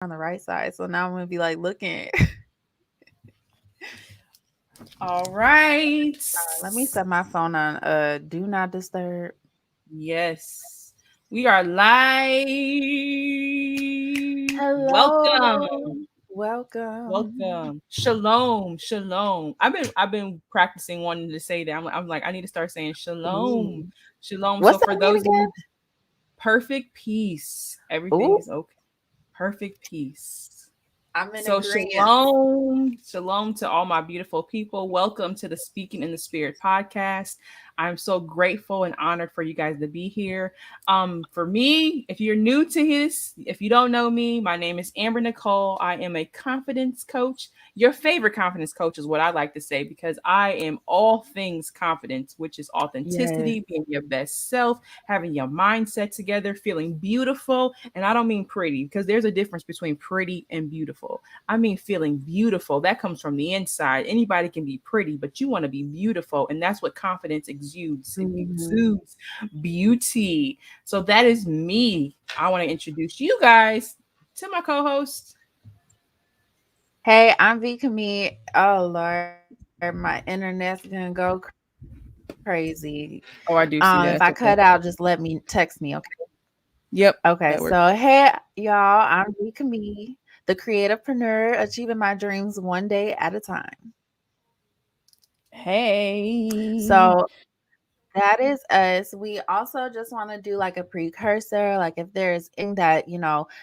on the right side. So now I'm gonna be like looking. All right. Let me set my phone on do not disturb. Yes. We are live. Hello. Welcome. Welcome. Welcome. Shalom. Shalom. I've been practicing wanting to say that. I'm like, I need to start saying shalom. Ooh. Shalom. What's So that for mean those of you, again? perfect peace. Everything Ooh, is okay. Perfect peace. I'm in So, agreement. shalom to all my beautiful people. Welcome to the Speaking in the Spirit podcast. I'm so grateful and honored for you guys to be here. For me, if you're new to this, if you don't know me, my name is Amber Nicole. I am a confidence coach. Your favorite confidence coach is what I like to say because I am all things confidence, which is Yes. authenticity, being your best self, having your mindset together, feeling beautiful. And I don't mean pretty because there's a difference between pretty and beautiful. I mean feeling beautiful. That comes from the inside. Anybody can be pretty, but you want to be beautiful. And that's what confidence exudes. It Mhm. exudes beauty. So that is me. I want to introduce you guys to my co-host. Hey, I'm V Camille. Oh Lord, my internet's gonna go crazy. Oh, I do If see I that. It's cut okay. out, just let me text me, okay? Yep, Okay, that works. so hey y'all, I'm V Camille, the creativepreneur, achieving my dreams one day at a time. Hey. So that is us. We also just want to do like a precursor, like if there's anything that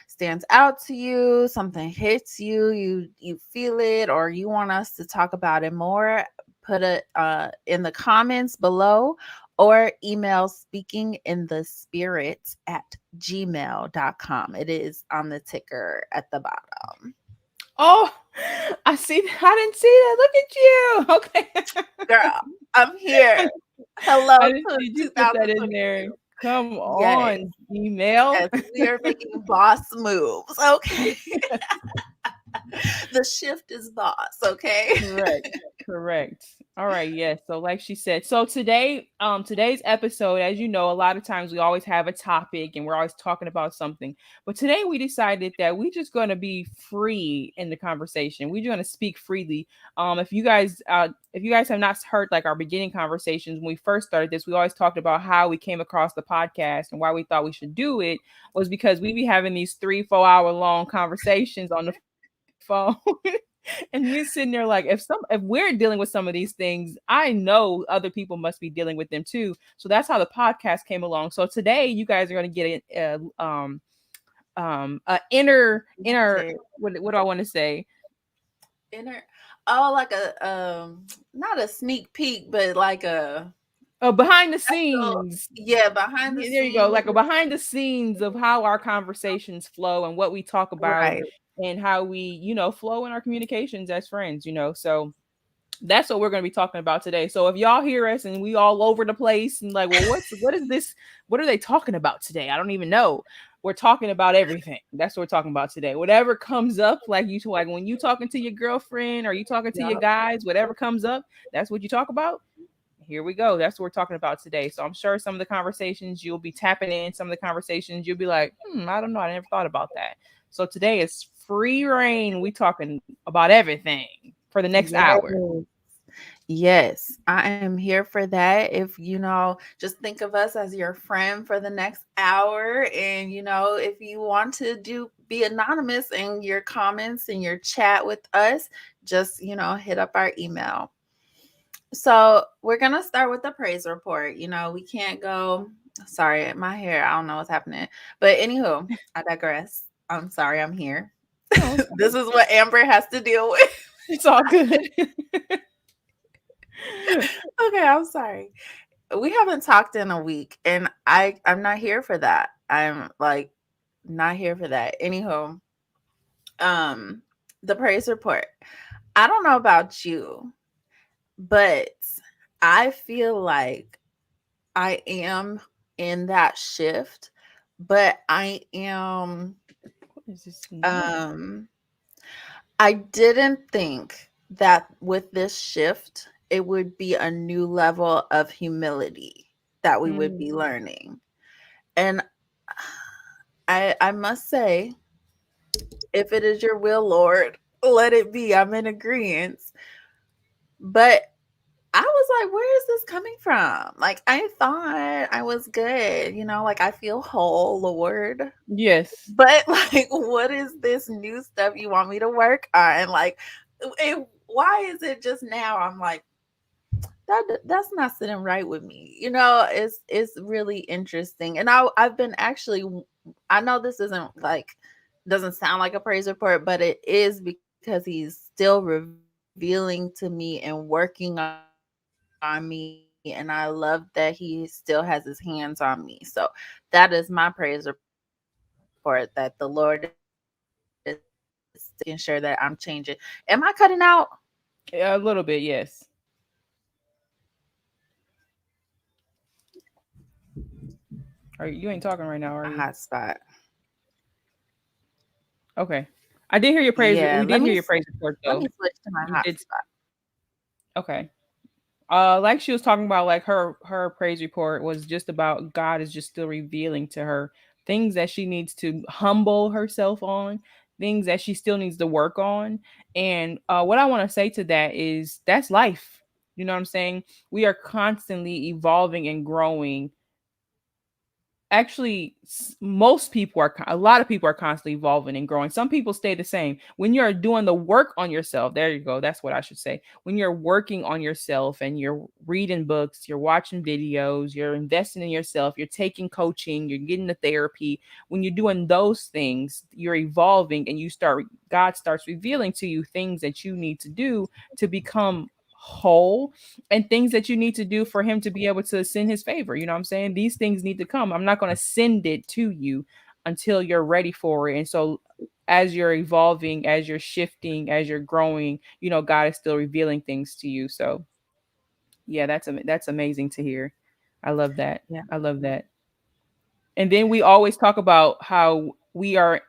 stands out to you, something hits you, you feel it, or you want us to talk about it more, put it in the comments below, or email speaking in the spirit at gmail.com. It is on the ticker at the bottom. Oh, I see. I didn't see that. Look at you. Girl, I'm here. Okay. Hello I didn't to see you put that in 2022. there. Come Yes. on, email. Yes, we are making boss moves, okay? The shift is boss, okay? Correct. Correct. All right, yes. So like she said, so today's episode, as you know, a lot of times we always have a topic and we're always talking about something. But today we decided that we're just going to be free in the conversation. We're going to speak freely. If you guys have not heard like our beginning conversations when we first started this, we always talked about how we came across the podcast and why we thought we should do it was because we be having these 3-4 hour long conversations on the phone. And you're sitting there like if we're dealing with some of these things, I know other people must be dealing with them too. So that's how the podcast came along. So today you guys are going to get inner Yes. what do I want to say? Inner like a not a sneak peek, but like a Behind the special, scenes. yeah, behind the Yeah, there you go, scenes. like a behind the scenes of how our conversations flow and what we talk about Right. and how we, flow in our communications as friends. So that's what we're going to be talking about today. So if y'all hear us and we all over the place and like, well, what is this? What are they talking about today? I don't even know. We're talking about everything. That's what we're talking about today. Whatever comes up, like when you talking to your girlfriend or you talking to your Yep. guys, whatever comes up, that's what you talk about. Here we go. That's what we're talking about today. So I'm sure some of the conversations you'll be tapping in, some of the conversations you'll be like, I don't know. I never thought about that. So today is free reign. We talking about everything for the next Yes. hour. Yes, I am here for that. If just think of us as your friend for the next hour. And if you want to be anonymous in your comments and your chat with us, just hit up our email. So we're gonna start with the praise report. We can't go. Sorry, my hair. I don't know what's happening. But anywho, I digress. I'm sorry. I'm here. No, it's This fine. is what Amber has to deal with. It's all good. Okay, I'm sorry. We haven't talked in a week, and I'm not here for that. I'm like not here for that. Anyhow, um, the praise report. I don't know about you, but I feel like I am in that shift, but What is this noise? um I didn't think that with this shift it would be a new level of humility that we would be Mm, learning. And I must say If it is your will, Lord, let it be. I'm in agreement. But I was like, where is this coming from? Like, I thought I was good, like I feel whole, Lord. Yes. But like, what is this new stuff you want me to work on? Like, why is it just now? I'm like, that's not sitting right with me. It's really interesting. And I've been actually, I know this isn't like, doesn't sound like a praise report, but it is because he's still revealing to me and working on me. And I love that he still has his hands on me. So that is my praise report, that the Lord is still making sure that I'm changing. Am I cutting out? A little bit, yes. Are you ain't talking right now, are My you? hotspot. Okay. I did hear your praise. Yeah, We let did me hear your praise report let me though. switch to my You did. hotspot. Okay. Like she was talking about, like her praise report was just about God is just still revealing to her things that she needs to humble herself on, things that she still needs to work on. And what I want to say to that is that's life. You know what I'm saying? We are constantly evolving and growing. Actually, most people are, a lot of people are constantly evolving and growing. Some people stay the same. When you're doing the work on yourself, there you go, that's what I should say. When you're working on yourself and you're reading books, you're watching videos, you're investing in yourself, you're taking coaching, you're getting the therapy, when you're doing those things, you're evolving, and God starts revealing to you things that you need to do to become whole, and things that you need to do for him to be able to send his favor. You know what I'm saying? These things need to come. I'm not going to send it to you until you're ready for it. And so as you're evolving, as you're shifting, as you're growing, God is still revealing things to you. So yeah, that's amazing to hear. I love that. Yeah. I love that. And then we always talk about how we are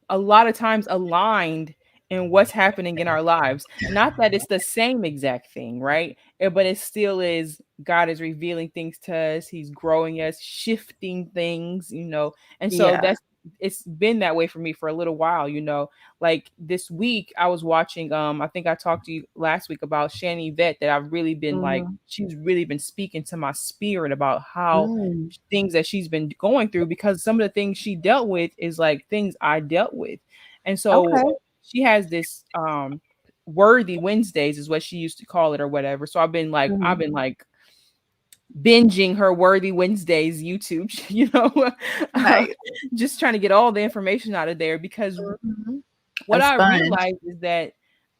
a lot of times aligned in what's happening in our lives. Not that it's the same exact thing, right? But it still is. God is revealing things to us. He's growing us, shifting things. And so Yeah. it's been that way for me for a little while. Like this week I was watching, I think I talked to you last week about Shani Vet, that I've really been like, Mhm. she's really been speaking to my spirit about how Mm. things that she's been going through, because some of the things she dealt with is like things I dealt with. And so Okay. she has this worthy Wednesdays is what she used to call it or whatever. So I've Mhm. been like binging her worthy Wednesdays YouTube, uh, Nice. just trying to get all the information out of there, because Mhm. what A I sponge. realized is that,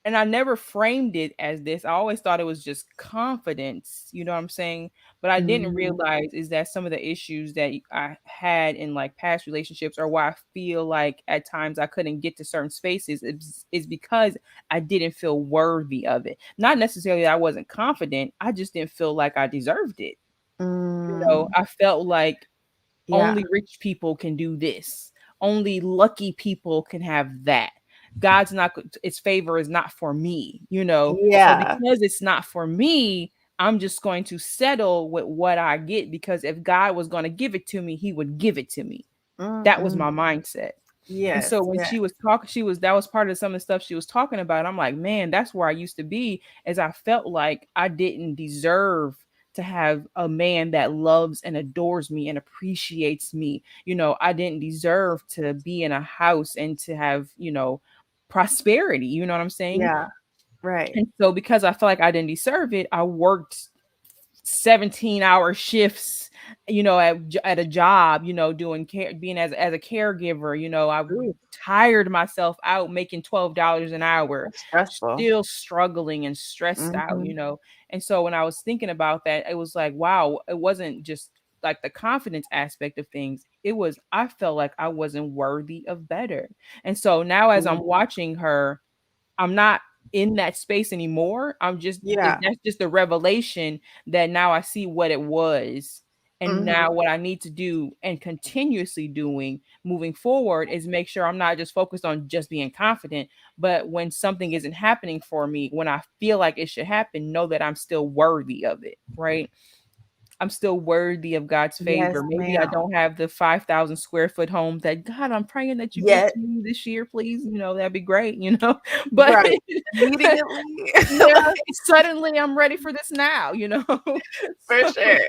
and I never framed it as this, I always thought it was just confidence, you know what I'm saying? But I didn't Mhm. realize is that some of the issues that I had in like past relationships, or why I feel like at times I couldn't get to certain spaces, is because I didn't feel worthy of it. Not necessarily that I wasn't confident, I just didn't feel like I deserved it. Mm. I felt like Yeah. only rich people can do this. Only lucky people can have that. God's not, its favor is not for me. So Yeah. because it's not for me, I'm just going to settle with what I get, because if God was going to give it to me, he would give it to me. That was my Mm-mm. mindset. And Yes. so when Yeah. she was talking, that was part of some of the stuff she was talking about. I'm like, man, that's where I used to be, as I felt like I didn't deserve to have a man that loves and adores me and appreciates me. I didn't deserve to be in a house and to have, prosperity. You know what I'm saying? Yeah. Right. And so because I felt like I didn't deserve it, I worked 17-hour shifts, at a job, doing care, being as a caregiver. I Ooh, tired myself out making $12 an hour, that's stressful. still struggling and stressed out. Mhm. And so when I was thinking about that, it was like, wow, it wasn't just like the confidence aspect of things. It was, I felt like I wasn't worthy of better. And so now as I'm Mm. watching her, I'm not in that space anymore. Yeah. That's just a revelation that now I see what it was. And Mhm. now what I need to do and continuously doing moving forward is make sure I'm not just focused on just being confident, but when something isn't happening for me, when I feel like it should happen, know that I'm still worthy of it. Right. I'm still worthy of God's Yes, favor. Maybe I ma'am. don't have the 5,000 square foot home that God, I'm praying that you give Yet, to me this year, please. That'd be great, But right. Immediately. yeah, Like, suddenly I'm ready for this now. for So, sure.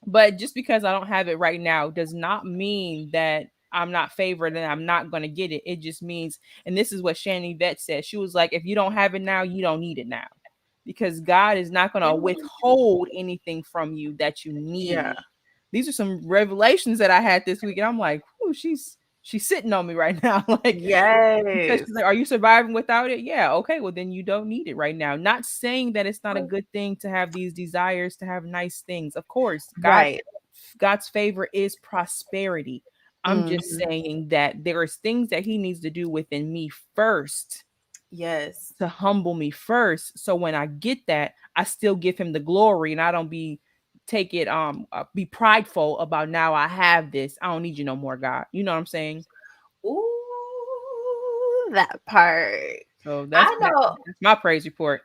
but just because I don't have it right now does not mean that I'm not favored and I'm not going to get it. It just means, and this is what Shannon Yvette said. She was like, if you don't have it now, you don't need it now. Because God is not going to Ooh. withhold anything from you that you Yeah. need. These are some revelations that I had this week. And I'm like, oh, she's sitting on me right now. Like, because Yes. she's like, are you surviving without it? Yeah. Okay. Well, then you don't need it right now. Not saying that it's not a good thing to have these desires, to have nice things. Of course, Right. God's favor is prosperity. I'm just Mhm. saying that there is things that He needs to do within me first, Yes. to humble me first. So when I get that, I still give Him the glory, and I don't be prideful about, now I have this. I don't need you no more, God. You know what I'm saying? Ooh, that part. So I know that's my praise report.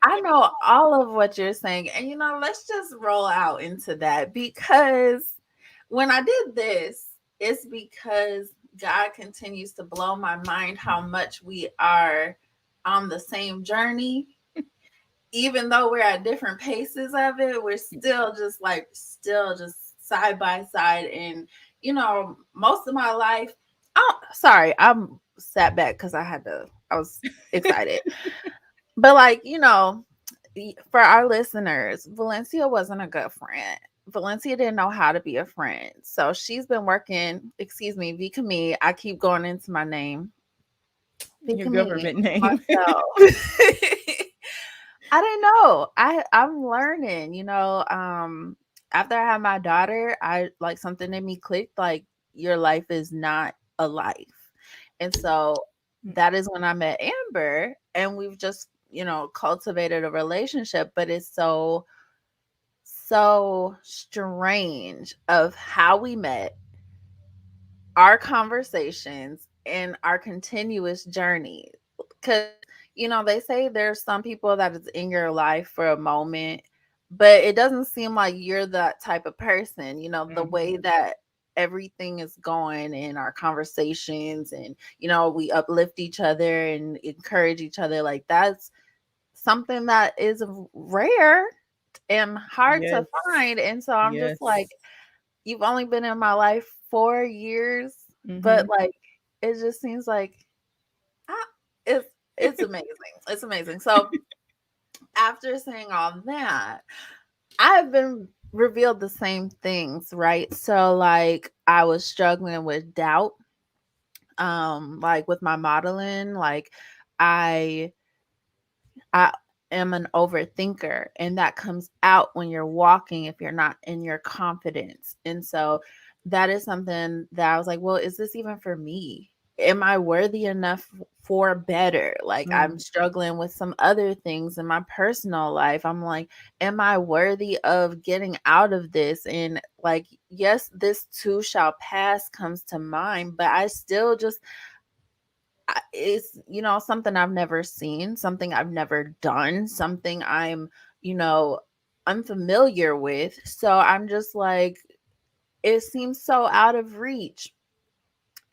I know all of what you're saying. And let's just roll out into that because when I did this, it's because God continues to blow my mind how much we are on the same journey. Even though we're at different paces of it, we're still just side by side. And most of my life, oh sorry, I'm sat back because I was excited. But like, for our listeners, Valencia wasn't a good friend. Valencia didn't know how to be a friend. So she's been working, excuse me, Vika me. I keep going into my name. Your Vika me, government name. myself. I didn't know. I'm learning, after I had my daughter, I like something in me clicked, like your life is not a life. And so that is when I met Amber, and we've just, cultivated a relationship, but it's so strange of how we met, our conversations, and our continuous journey. Because, they say there's some people that is in your life for a moment, but it doesn't seem like you're that type of person, the way Mhm. that everything is going in our conversations, and, we uplift each other and encourage each other. Like, that's something that is rare and hard to Yes. find. And so I'm just like, Yes. you've only been in my life 4 years, but Mhm. like it just seems like ah, it's amazing. It's amazing. So after saying all that, I've been revealed the same things, right? So like I was struggling with doubt, like with my modeling, like I I am an overthinker, and that comes out when you're walking if you're not in your confidence. And so that is something that I was like, well, is this even for me? Am I worthy enough for better? Like, I'm Mm. struggling with some other things in my personal life. I'm like, am I worthy of getting out of this? And like, yes, this too shall pass comes to mind, but I still just it's something I've never seen, something I've never done, something I'm you know unfamiliar with. So I'm just like, it seems so out of reach.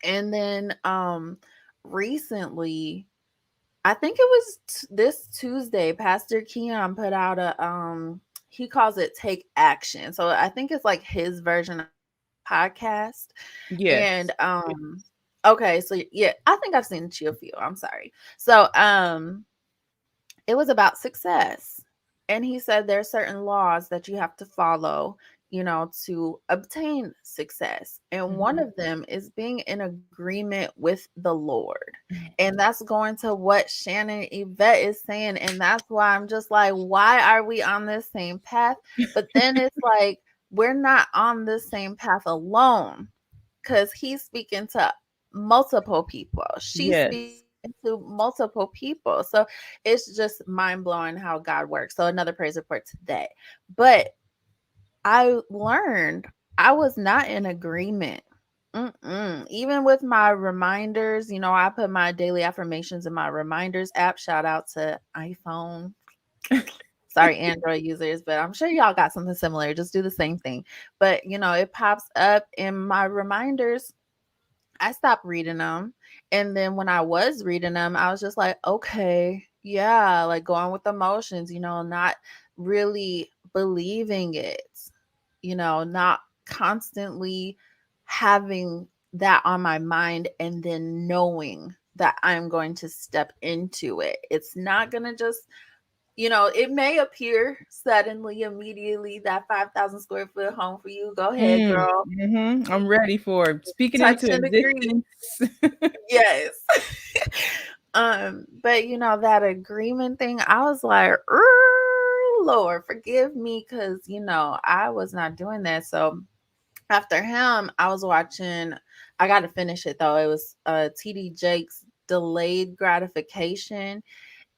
And then recently, I think it was this Tuesday, Pastor Keon put out a he calls it Take Action. So I think it's like his version of podcast. And Yes. okay, so yeah, I think I've seen a few. I'm sorry. So it was about success. And he said there are certain laws that you have to follow, to obtain success. And one Mhm. of them is being in agreement with the Lord. And that's going to what Shannon Yvette is saying. And that's why I'm just like, why are we on this same path? But then it's like, we're not on the same path alone, because he's speaking to multiple people. She's speaking Yes. to multiple people. So it's just mind blowing how God works. So another praise report today. But I learned I was not in agreement. Even with my reminders, I put my daily affirmations in my reminders app. Shout out to iPhone. Sorry, Android users, but I'm sure y'all got something similar. Just do the same thing. But it pops up in my reminders. I stopped reading them. And then when I was reading them, I was just like, okay, yeah, like going with emotions, not really believing it, not constantly having that on my mind and then knowing that I'm going to step into it. It's not going to just it may appear suddenly, immediately that 5,000 square foot home for you. Go ahead, girl. I'm ready for it. Speaking Touch into and agree. existence. Yes. But that agreement thing, I was like, Lord, forgive me, because I was not doing that. So after him, I was watching. I got to finish it though. It was TD Jakes' Delayed Gratification,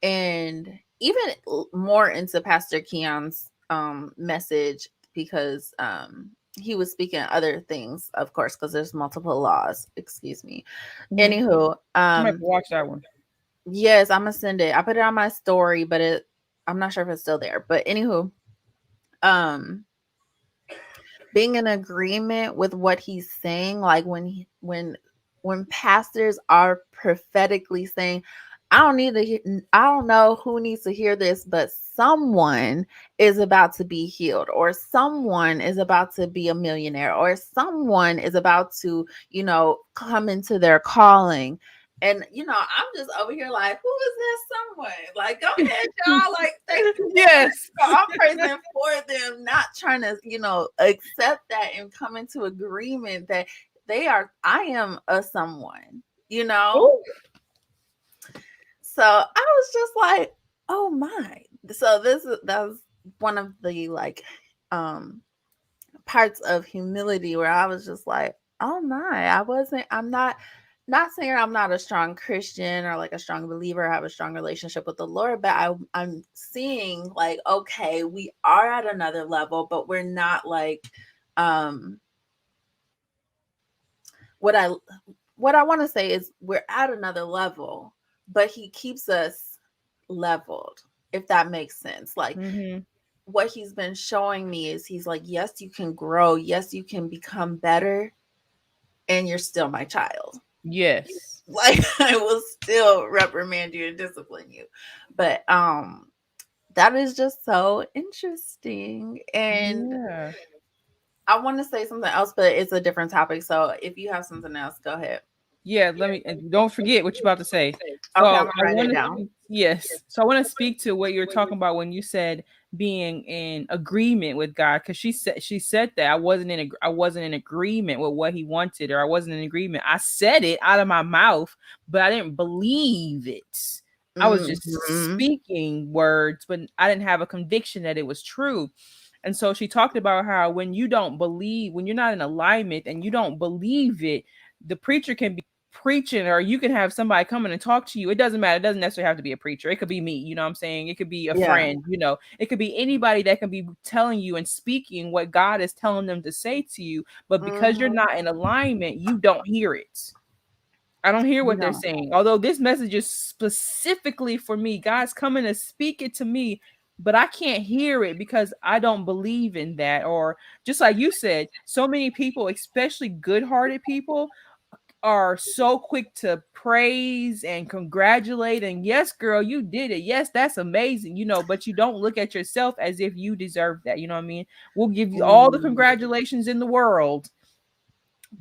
and even more into Pastor Keon's message, because he was speaking other things, of course, because there's multiple laws. Excuse me. Anywho, I might watch that one. yes, I'm gonna send it. I put it on my story, but I'm not sure if it's still there. But anywho, um, being in agreement with what he's saying, like when pastors are prophetically saying, I don't know who needs to hear this, but someone is about to be healed, or someone is about to be a millionaire, or someone is about to, come into their calling. And I'm just over here like, who is this someone? Like, go ahead, y'all. Like, thank you. Yes. I'm praising for them, not trying to, accept that and come into agreement that I am a someone, Ooh. So I was just like, oh my. So that was one of the um parts of humility where I was just like, oh my, I'm not saying I'm not a strong Christian or like a strong believer, have a strong relationship with the Lord, but I'm seeing like, okay, we are at another level, but we're not like um what I what I want to say is we're at another level, but he keeps us leveled, if that makes sense. Like what he's been showing me is he's like, yes, you can grow, yes, you can become better, and you're still my child. Yes. Like I will still reprimand you and discipline you. But that is just so interesting. And Yeah. I want to say something else, but it's a different topic. So if you have something else, go ahead. Yeah, let me, and don't forget what you're about to say. So Okay, I'm I gonna write it want down. to, yes. So I want to speak to what you're talking about when you said being in agreement with God, because she said that I wasn't in agreement with what He wanted, or I wasn't in agreement. I said it out of my mouth, but I didn't believe it. I was just Mm-hmm. speaking words, but I didn't have a conviction that it was true. And so she talked about how when you don't believe, when you're not in alignment and you don't believe it, the preacher can be preaching, or you can have somebody come in and talk to you. It doesn't matter. It doesn't necessarily have to be a preacher. It could be me, you know what I'm saying? It could be a Yeah. friend, it could be anybody that can be telling you and speaking what God is telling them to say to you. But because you're Mm-hmm. not in alignment, you don't hear it. I don't hear You what they're know. saying. Although this message is specifically for me, God's coming to speak it to me, but I can't hear it because I don't believe in that. Or just like you said, so many people, especially good-hearted people, are so quick to praise and congratulate, and yes, girl, you did it. Yes, that's amazing, but you don't look at yourself as if you deserve that. You know what I mean? We'll give you all the Mm, congratulations in the world,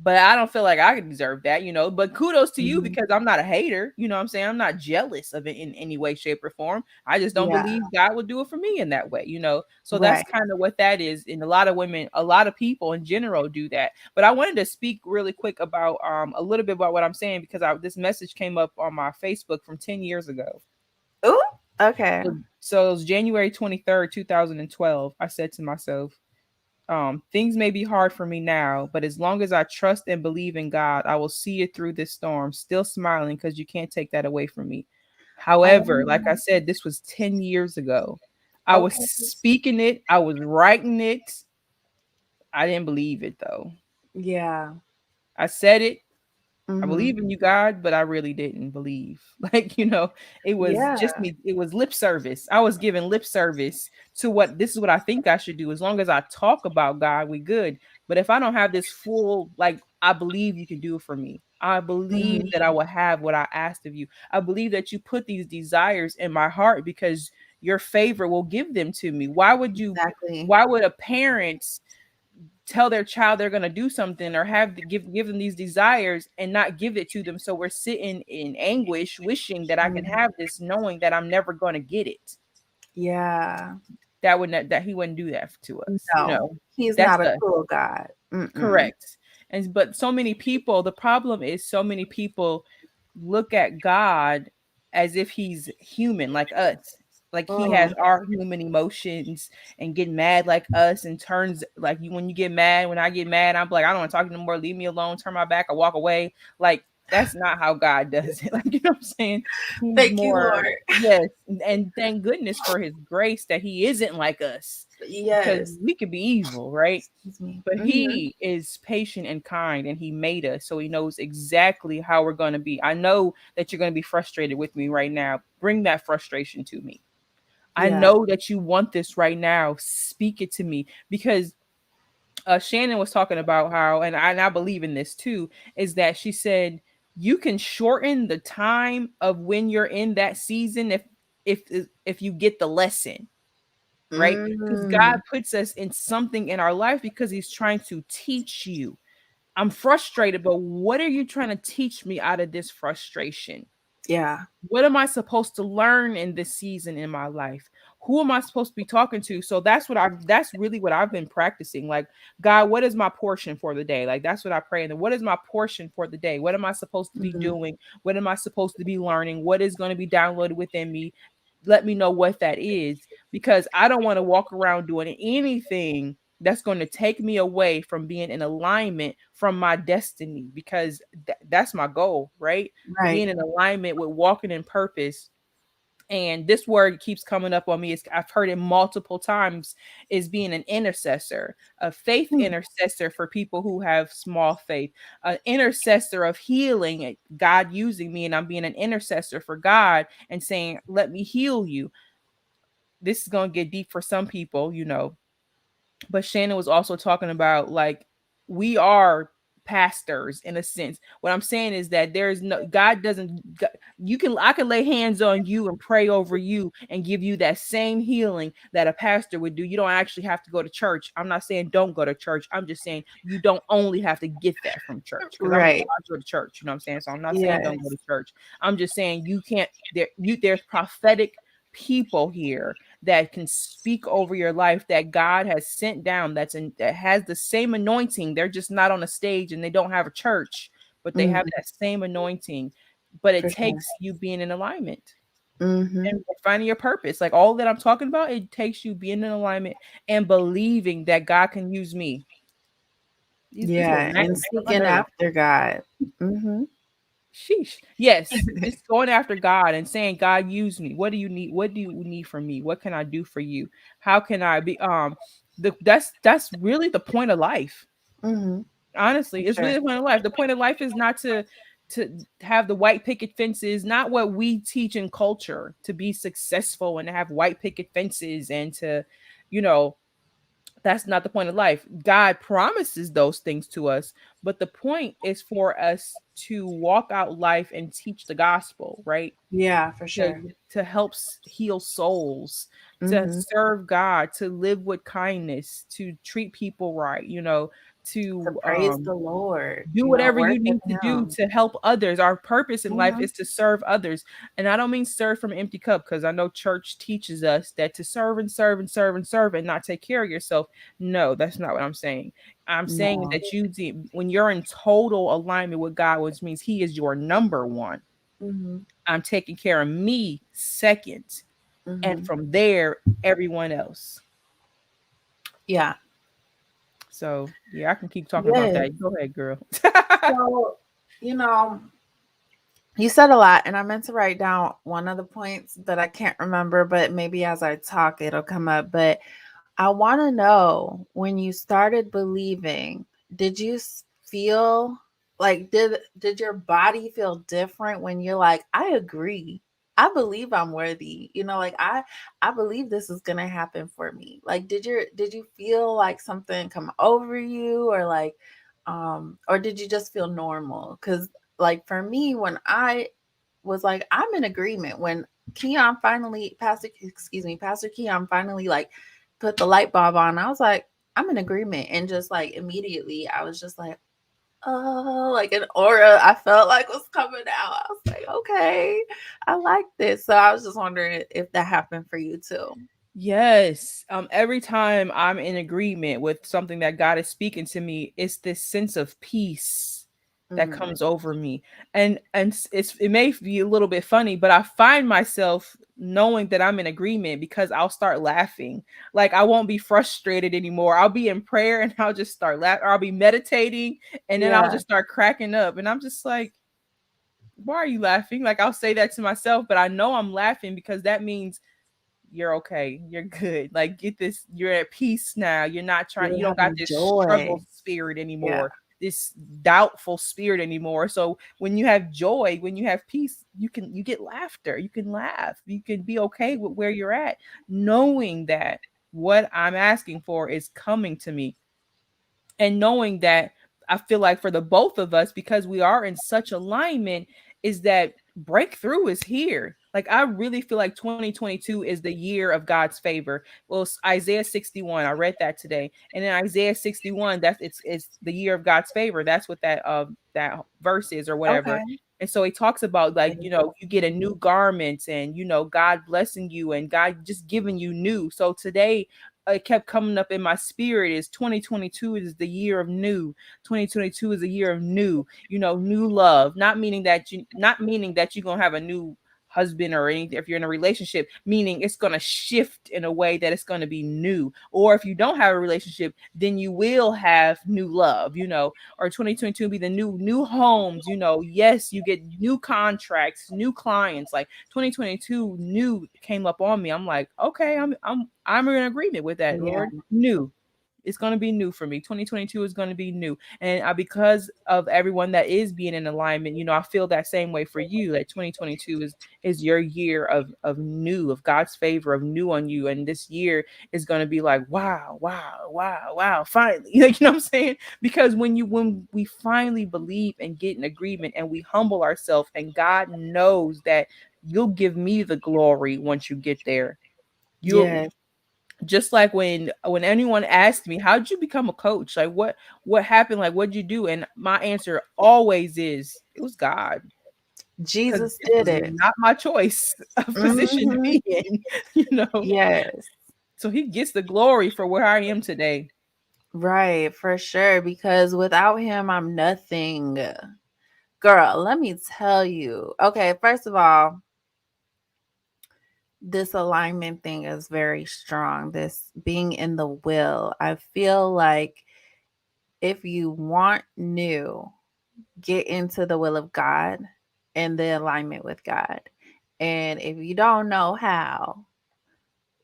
but I don't feel like I deserve that, But kudos to you, mhm. because I'm not a hater, you know what I'm saying? I'm not jealous of it in any way, shape, or form. I just don't Yeah. believe God will do it for me in that way. So that's Right. kind of what that is. And a lot of women, a lot of people in general do that. But I wanted to speak really quick about a little bit about what I'm saying, because this message came up on my Facebook from 10 years ago. Ooh. Okay. So it was January 23rd, 2012. I said to myself, things may be hard for me now, but as long as I trust and believe in God, I will see it through this storm, still smiling, because you can't take that away from me. Oh. However, like I said, this was 10 years ago. I was Okay. speaking it, I was writing it. I didn't believe it though. Yeah. I said it, I Mhm. believe in you, God, but I really didn't believe. Like, it was just Yeah. me. It was lip service. I was giving lip service to what this is what I think I should do. As long as I talk about God, we good. But if I don't have this full, like, I believe you can do it for me. I believe Mhm. that I will have what I asked of you. I believe that you put these desires in my heart because your favor will give them to me. Exactly. Why would a parent tell their child they're going to do something or give them these desires and not give it to them, so we're sitting in anguish wishing that I can Mhm. have this, knowing that I'm never going to get it. Yeah. That he wouldn't do that to us, No, he's that's not a us. cruel God. Mm-mm. Correct. And but so many people, the problem is so many people look at God as if he's human like us. Like he has Mm. our human emotions and get mad like us and turns like you when you get mad, when I get mad, I'm like, I don't want to talk to you no more, leave me alone, turn my back, I walk away. Like that's not how God does it. Like what I'm saying? He's Thank you, more, Lord. yes, and thank goodness for his grace that he isn't like us because Yes. we could be evil, right? Excuse me. But Mhm. he is patient and kind and he made us so he knows exactly how we're going to be. I know that you're going to be frustrated with me right now. Bring that frustration to me. I Yeah. know that you want this right now. Speak it to me because Shannon was talking about how, and I believe in this too, is that she said you can shorten the time of when you're in that season if if you get the lesson, right? Because God Mm. puts us in something in our life because He's trying to teach you. I'm frustrated, but what are you trying to teach me out of this frustration? Yeah. What am I supposed to learn in this season in my life? Who am I supposed to be talking to? So that's really what I've been practicing. Like, God, what is my portion for the day? Like that's what I pray. And what is my portion for the day? What am I supposed to be Mhm. doing? What am I supposed to be learning? What is going to be downloaded within me? Let me know what that is because I don't want to walk around doing anything that's going to take me away from being in alignment from my destiny because that's my goal, right? Right. Being in alignment with walking in purpose. And this word keeps coming up on me. I've heard it multiple times, is being an intercessor, a faith Mm. intercessor for people who have small faith, an intercessor of healing, God using me, and I'm being an intercessor for God and saying, let me heal you. This is going to get deep for some people. But Shannon was also talking about like we are pastors in a sense. What I'm saying is that there's no God doesn't you can I can lay hands on you and pray over you and give you that same healing that a pastor would do. You don't actually have to go to church. I'm not saying don't go to church. I'm just saying you don't only have to get that from church because Right. I go to church, you know what I'm saying? So I'm not saying don't go Yes. to church. I'm just saying you can't there's prophetic people here that can speak over your life that God has sent down that has the same anointing. They're just not on a stage and they don't have a church, but they have Mhm. that same anointing. But it For sure. takes you being in alignment Mhm. and finding your purpose. Like all that I'm talking about, it takes you being in alignment and believing that God can use me. These little Yeah, gnats and are getting on my seeking nerves. after God. Mhm. Sheesh. Yes, just going after God and saying, God, use me. What do you need? What do you need from me? What can I do for you? How can I be that's really the point of life. Mhm. For Honestly, it's really sure. the point of life. The point of life is not to have the white picket fences, not what we teach in culture, to be successful and to have white picket fences and to, you know, that's not the point of life. God promises those things to us, but the point is for us to walk out life and teach the gospel, right? Yeah, for to sure. to help heal souls, to Mhm. serve God, to live with kindness, to treat people right, To to praise the Lord, do whatever you worship need to do him. to help others. Our purpose in life Mhm. is to serve others. And I don't mean serve from an empty cup because I know church teaches us that to serve and serve and serve and serve and not take care of yourself. No, that's not what I'm saying. I'm saying No. that when you're in total alignment with God, which means He is your number one. Mhm. I'm taking care of me second. And Mhm. from there, everyone else. Yeah. So yeah, I can keep talking about Yes. that. Go ahead, girl. So, you know, you said a lot, and I meant to write down one of the points, but I can't remember, but maybe as I talk, it'll come up. But I wanna know when you started believing, did you feel Like, did your body feel different when you're like, I agree. I believe I'm worthy. Like I believe this is gonna happen for me. Like, did you feel like something come over you, or like, or did you just feel normal? Because like for me, when I was like, I'm in agreement, when Keon finally, Pastor Keon finally like put the light bulb on, I was like, I'm in agreement. And just like immediately I was just like, oh, like an aura I felt like was coming out. I was like, okay, I like this. So I was just wondering if that happened for you too. Yes. Every time I'm in agreement with something that God is speaking to me, it's this sense of peace that Mm, comes over me. It may be a little bit funny, but I find myself knowing that I'm in agreement because I'll start laughing. Like I won't be frustrated anymore. I'll be in prayer and I'll just start laughing, or I'll be meditating and then I'll yeah, just start cracking up. And I'm just like, why are you laughing? Like I'll say that to myself, but I know I'm laughing because that means you're okay. You're good. Like get this, you're at peace now. You you're don't got having this joy. struggle spirit Yeah, anymore, this doubtful spirit anymore. So when you have joy, when you have peace, you get laughter. You can laugh. You can be okay with where you're at, knowing that what I'm asking for is coming to me, and knowing that I feel like for the both of us, because we are in such alignment, is that breakthrough is here. Like I really feel like 2022 is the year of God's favor. Well, Isaiah 61, I read that today, and in Isaiah 61, it's the year of God's favor. That's what that verse is or whatever. okay. And so he talks about like, Yeah. you get a new garment, and God blessing you and God just giving you new. So today it kept coming up in my spirit is 2022 is the year of new. 2022 is a year of new, new love. Not meaning that you're going to have a new husband or anything if you're in a relationship, meaning it's going to shift in a way that it's going to be new. Or if you don't have a relationship, then you will have new love, or 2022 be the new homes, yes, you get new contracts, new clients. Like 2022 new came up on me. I'm like, okay, I'm in agreement with that, Yeah. Lord. New. It's going to be new for me. 2022 is going to be new. And because of everyone that is being in alignment, I feel that same way for you. That 2022 is your year of new, of God's favor, of new on you. And this year is going to be like, wow, wow, wow, wow, finally. Like, you know what I'm saying? Because when we finally believe and get in agreement and we humble ourselves, and God knows that you'll give me the glory once you get there. You'll Yes. just like when anyone asked me, how'd you become a coach? Like what happened? Like what'd you do? And my answer always is, it was God. Because Jesus this did was it. not my choice of position to Hmm. be in, you know. Yes. So he gets the glory for where I am today. Right, for sure. Because without him, I'm nothing. Girl, let me tell you. Okay, first of all, this alignment thing is very strong. This being in the will. I feel like if you want new, get into the will of God and the alignment with God. And if you don't know how,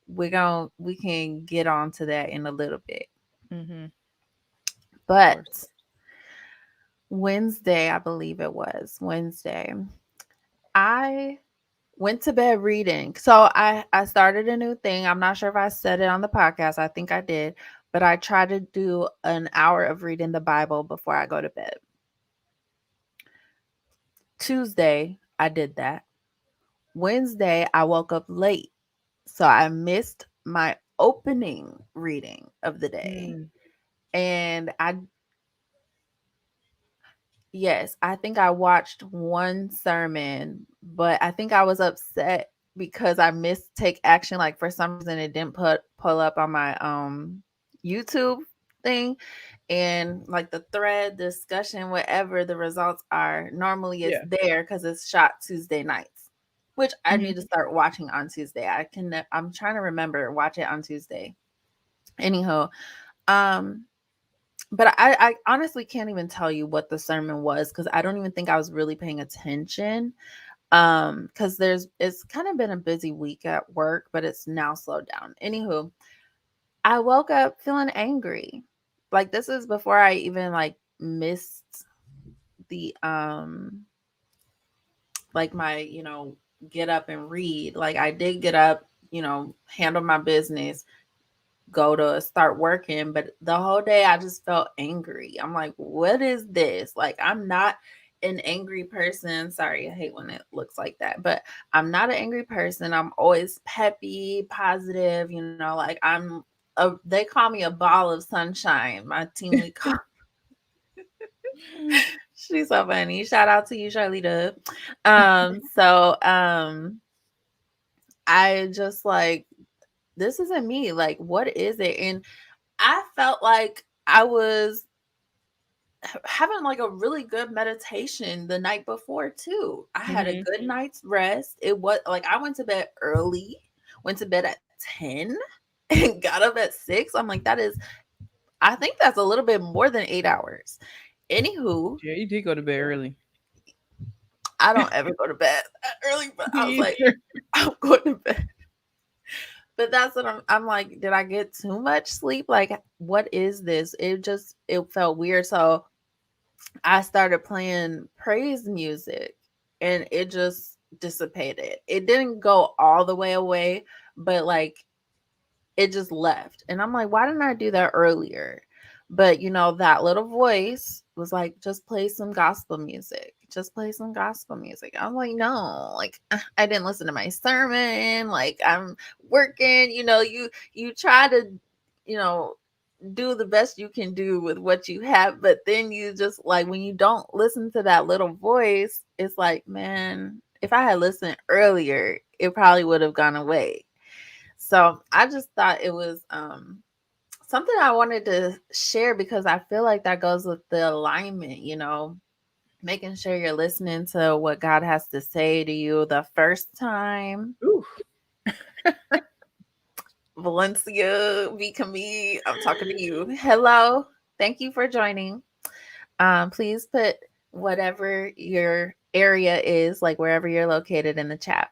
we can get on to that in a little bit. Mm-hmm. Of But course. Wednesday, I believe it was Wednesday, I went to bed reading. So I started a new thing. I'm not sure if I said it on the podcast. I think I did, but I try to do an hour of reading the Bible before I go to bed. Tuesday, I did that. Wednesday, I woke up late. So I missed my opening reading of the day. Mm. And yes, I think I watched one sermon, but I think I was upset because I missed take action. Like for some reason it didn't pull up on my YouTube thing, and like the thread discussion, whatever the results are, normally it's Yeah. there because it's shot Tuesday nights, which I need to Mm-hmm. start watching on Tuesday. I'm trying to remember watch it on Tuesday. Anyhow, um but I honestly can't even tell you what the sermon was because I don't even think I was really paying attention. Because it's kind of been a busy week at work, but it's now slowed down. Anywho, I woke up feeling angry. Like this is before I even like missed like my, get up and read. Like I did get up, handle my business, go to start working, but the whole day I just felt angry. I'm like, what is this? Like I'm not an angry person. Sorry, I hate when it looks like that, but I'm not an angry person. I'm always peppy, positive, like they call me a ball of sunshine. My team lead call. She's so funny. Shout out to you, Charlita. I just like, this isn't me. Like, what is it? And I felt like I was having like a really good meditation the night before too. I had a good night's rest. It was like I went to bed early, went to bed at 10 and got up at 6. I'm like, I think that's a little bit more than 8 hours. Anywho, Yeah, you did go to bed early. I don't ever go to bed that early, but I was Me like, either. I'm going to bed. But that's what I'm like, did I get too much sleep? Like, what is this? It felt weird. So I started playing praise music and it just dissipated. It didn't go all the way away, but like it just left. And I'm like, why didn't I do that earlier? But that little voice was like, just play some gospel music. Just play some gospel music. I was like, no, like I didn't listen to my sermon. Like I'm working, you try to, you know, do the best you can do with what you have, but then you just like when you don't listen to that little voice, it's like, man, if I had listened earlier, it probably would have gone away. So I just thought it was something I wanted to share because I feel like that goes with the alignment, making sure you're listening to what God has to say to you the first time. Ooh. Valencia, be me. I'm talking to you. Hello. Thank you for joining. Please put whatever your area is, like wherever you're located in the chat.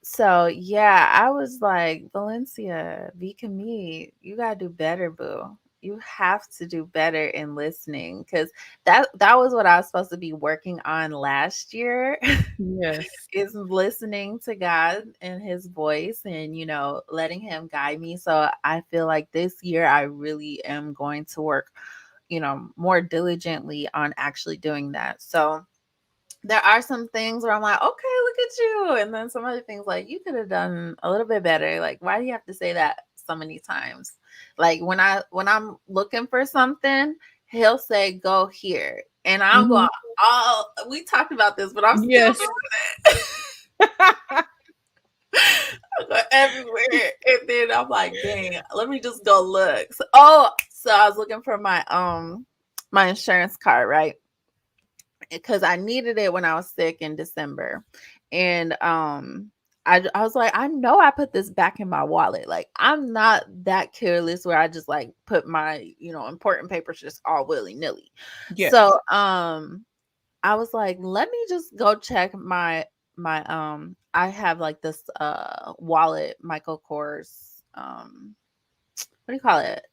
So yeah, I was like, Valencia, be me. You gotta do better, boo. You have to do better in listening because that was what I was supposed to be working on last year. Yes. Is listening to God and his voice and letting him guide me. So I feel like this year I really am going to work, more diligently on actually doing that. So there are some things where I'm like, okay, look at you. And then some other things like you could have done a little bit better. Like, why do you have to say that so many times? Like when I'm looking for something, he'll say, go here. And I'm Mhm. going, oh, we talked about this, but I'm still Yes. doing it. I go everywhere. And then I'm like, dang, let me just go look. So I was looking for my insurance card, right? Because I needed it when I was sick in December. And I was like, I know I put this back in my wallet. Like I'm not that careless where I just like put my, important papers just all willy-nilly. Yes. So I was like, let me just go check my I have like this wallet, Michael Kors, what do you call it?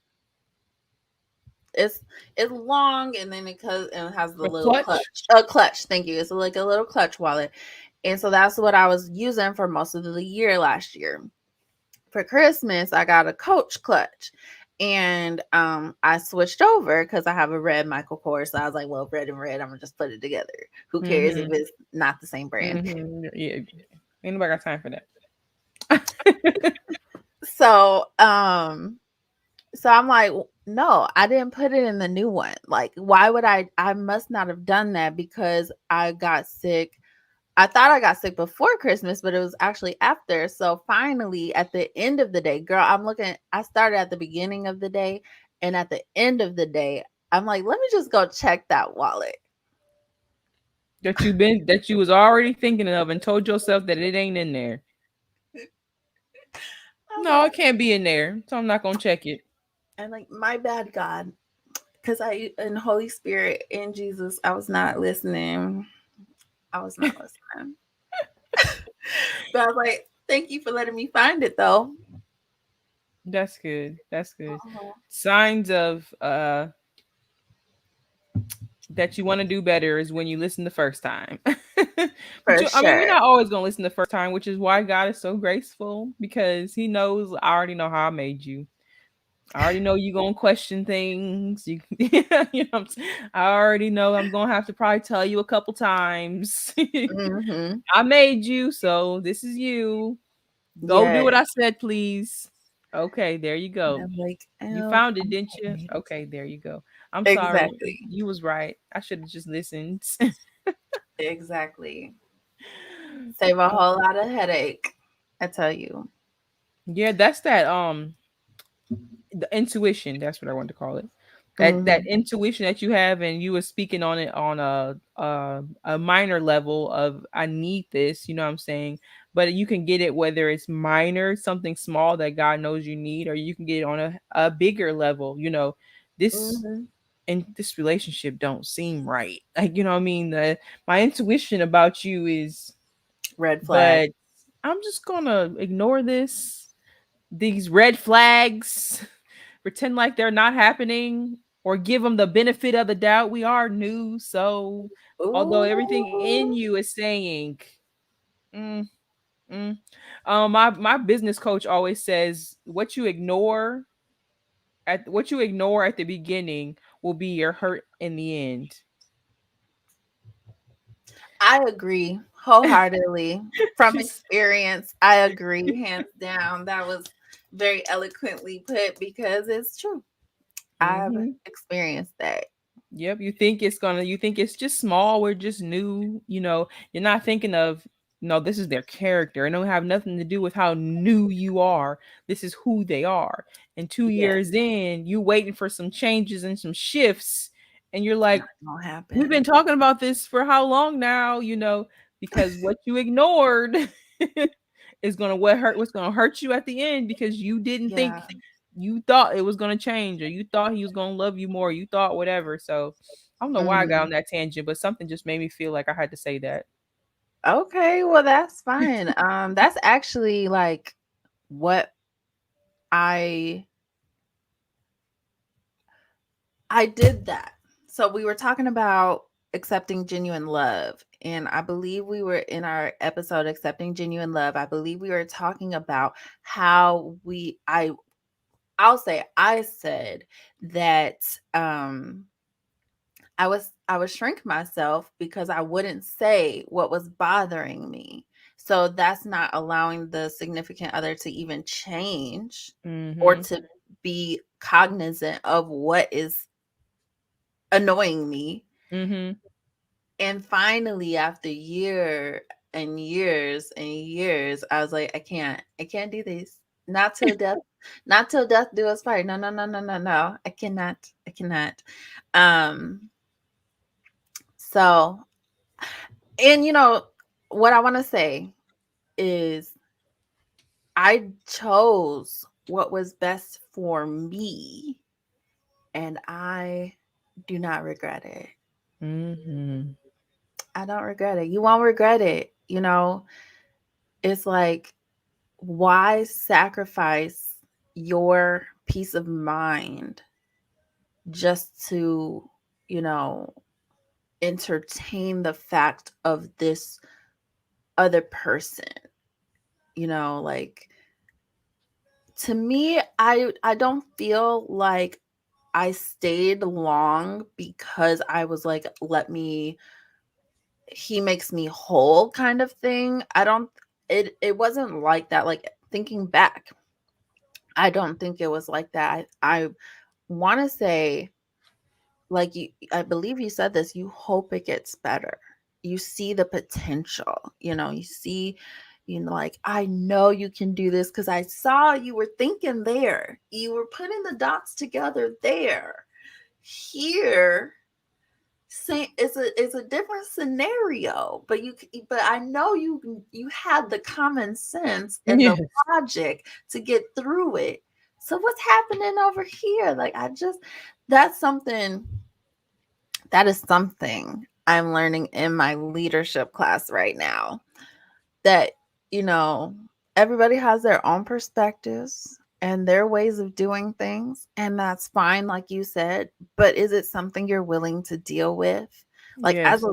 It's it's long and then it has the A little clutch. clutch. A clutch, thank you. It's like a little clutch wallet. And so that's what I was using for most of the year last year. For Christmas, I got a Coach clutch. And I switched over because I have a red Michael Kors. So I was like, well, red and red, I'm gonna just put it together. Who cares if Mhm. it's not the same brand? Yeah. Ain't nobody got time for that. So so I'm like, no, I didn't put it in the new one. Like, why would I must not have done that because I got sick. I thought I got sick before Christmas, but it was actually after. So finally, at the end of the day, girl, I started at the beginning of the day, and at the end of the day, I'm like, let me just go check that wallet. That you was already thinking of and told yourself that it ain't in there. I'm No, like, it can't be in there. So I'm not gonna check it. and like, my bad, God, because I and Holy Spirit and Jesus, I was not listening. I was not listening. But I was like, thank you for letting me find it though. That's good. That's good. Uh-huh. Signs of that you want to do better is when you listen the first time. But For you, I mean, we're sure. not always going to listen the first time, which is why God is so graceful, because he knows I already know how I made you. I already know you're going to question things. You, you know, I already know I'm going to have to probably tell you a couple times. Mhm. I made you, so this is you. Go do what Yes. I said, please. Okay, there you And go. I'm like, You "Oh, found it, didn't you? okay." Okay, there you go. I'm sorry. Exactly. You was right. I should have just listened. Exactly. Save a whole lot of headache, I tell you. Yeah, that's that the intuition, that's what I want to call it. That Mhm. intuition that you have, and you were speaking on it on a minor level of I need this, you know what I'm saying? But you can get it whether it's minor, something small that God knows you need, or you can get it on a bigger level, this Mhm. and this relationship don't seem right. Like, you know what I mean? My intuition about you is, Red flag. but I'm just gonna ignore these red flags, pretend like they're not happening, or give them the benefit of the doubt. We are new, so although everything in Ooh. you is saying, mm, mm. My business coach always says, what you ignore at the beginning will be your hurt in the end. I agree wholeheartedly. From She's, experience, I agree hands down. That was very eloquently put because it's true. I've mm-hmm. experienced that. Yep, you think it's just small, we're just new, you're not thinking of, no, this is their character. It don't have nothing to do with how new you are. This is who they are. And 2 Yes, years in, you waiting for some changes and some shifts, and you're not like, gonna we've been happen. talking about this for how long now, because what you ignored is going to what's going to hurt you at the end, because you didn't think, Yeah. you thought it was going to change, or you thought he was going to love you more, you thought whatever. So I don't know why I got Mhm. on that tangent, but something just made me feel like I had to say that. Okay, well that's fine. That's actually like what I I did that. So we were talking about accepting genuine love, and I believe we were in our episode accepting genuine love. I believe we were talking about how I'll say I said that I would shrink myself because I wouldn't say what was bothering me. So that's not allowing the significant other to even change or Mhm. to be cognizant of what is annoying me. Mhm. And finally, after year and years and years, I was like, I can't do this. Not till death, not till death do us part. No, no, no, no, no, no. I cannot. Um, so and what I want to say is I chose what was best for me and I do not regret it. Mhm. I don't regret it. You won't regret it. It's like, why sacrifice your peace of mind just to, you know, entertain the fact of this other person? Like, to me, I don't feel like I stayed long because I was like, let me he makes me whole kind of thing. I don't it wasn't like that. Like, thinking back, I don't think it was like that. I want to say, like, I believe you said this, you hope it gets better. You see the potential, you see, like, I know you can do this because I saw you were thinking there. You were putting the dots together there. Here, same, it's a different scenario, but but I know you had the common sense and the Yes. logic to get through it. So what's happening over here? Like, that's something that is something I'm learning in my leadership class right now, that, you know, everybody has their own perspectives. and their ways of doing things, and that's fine, like you said, but is it something you're willing to deal with? Like, Yes.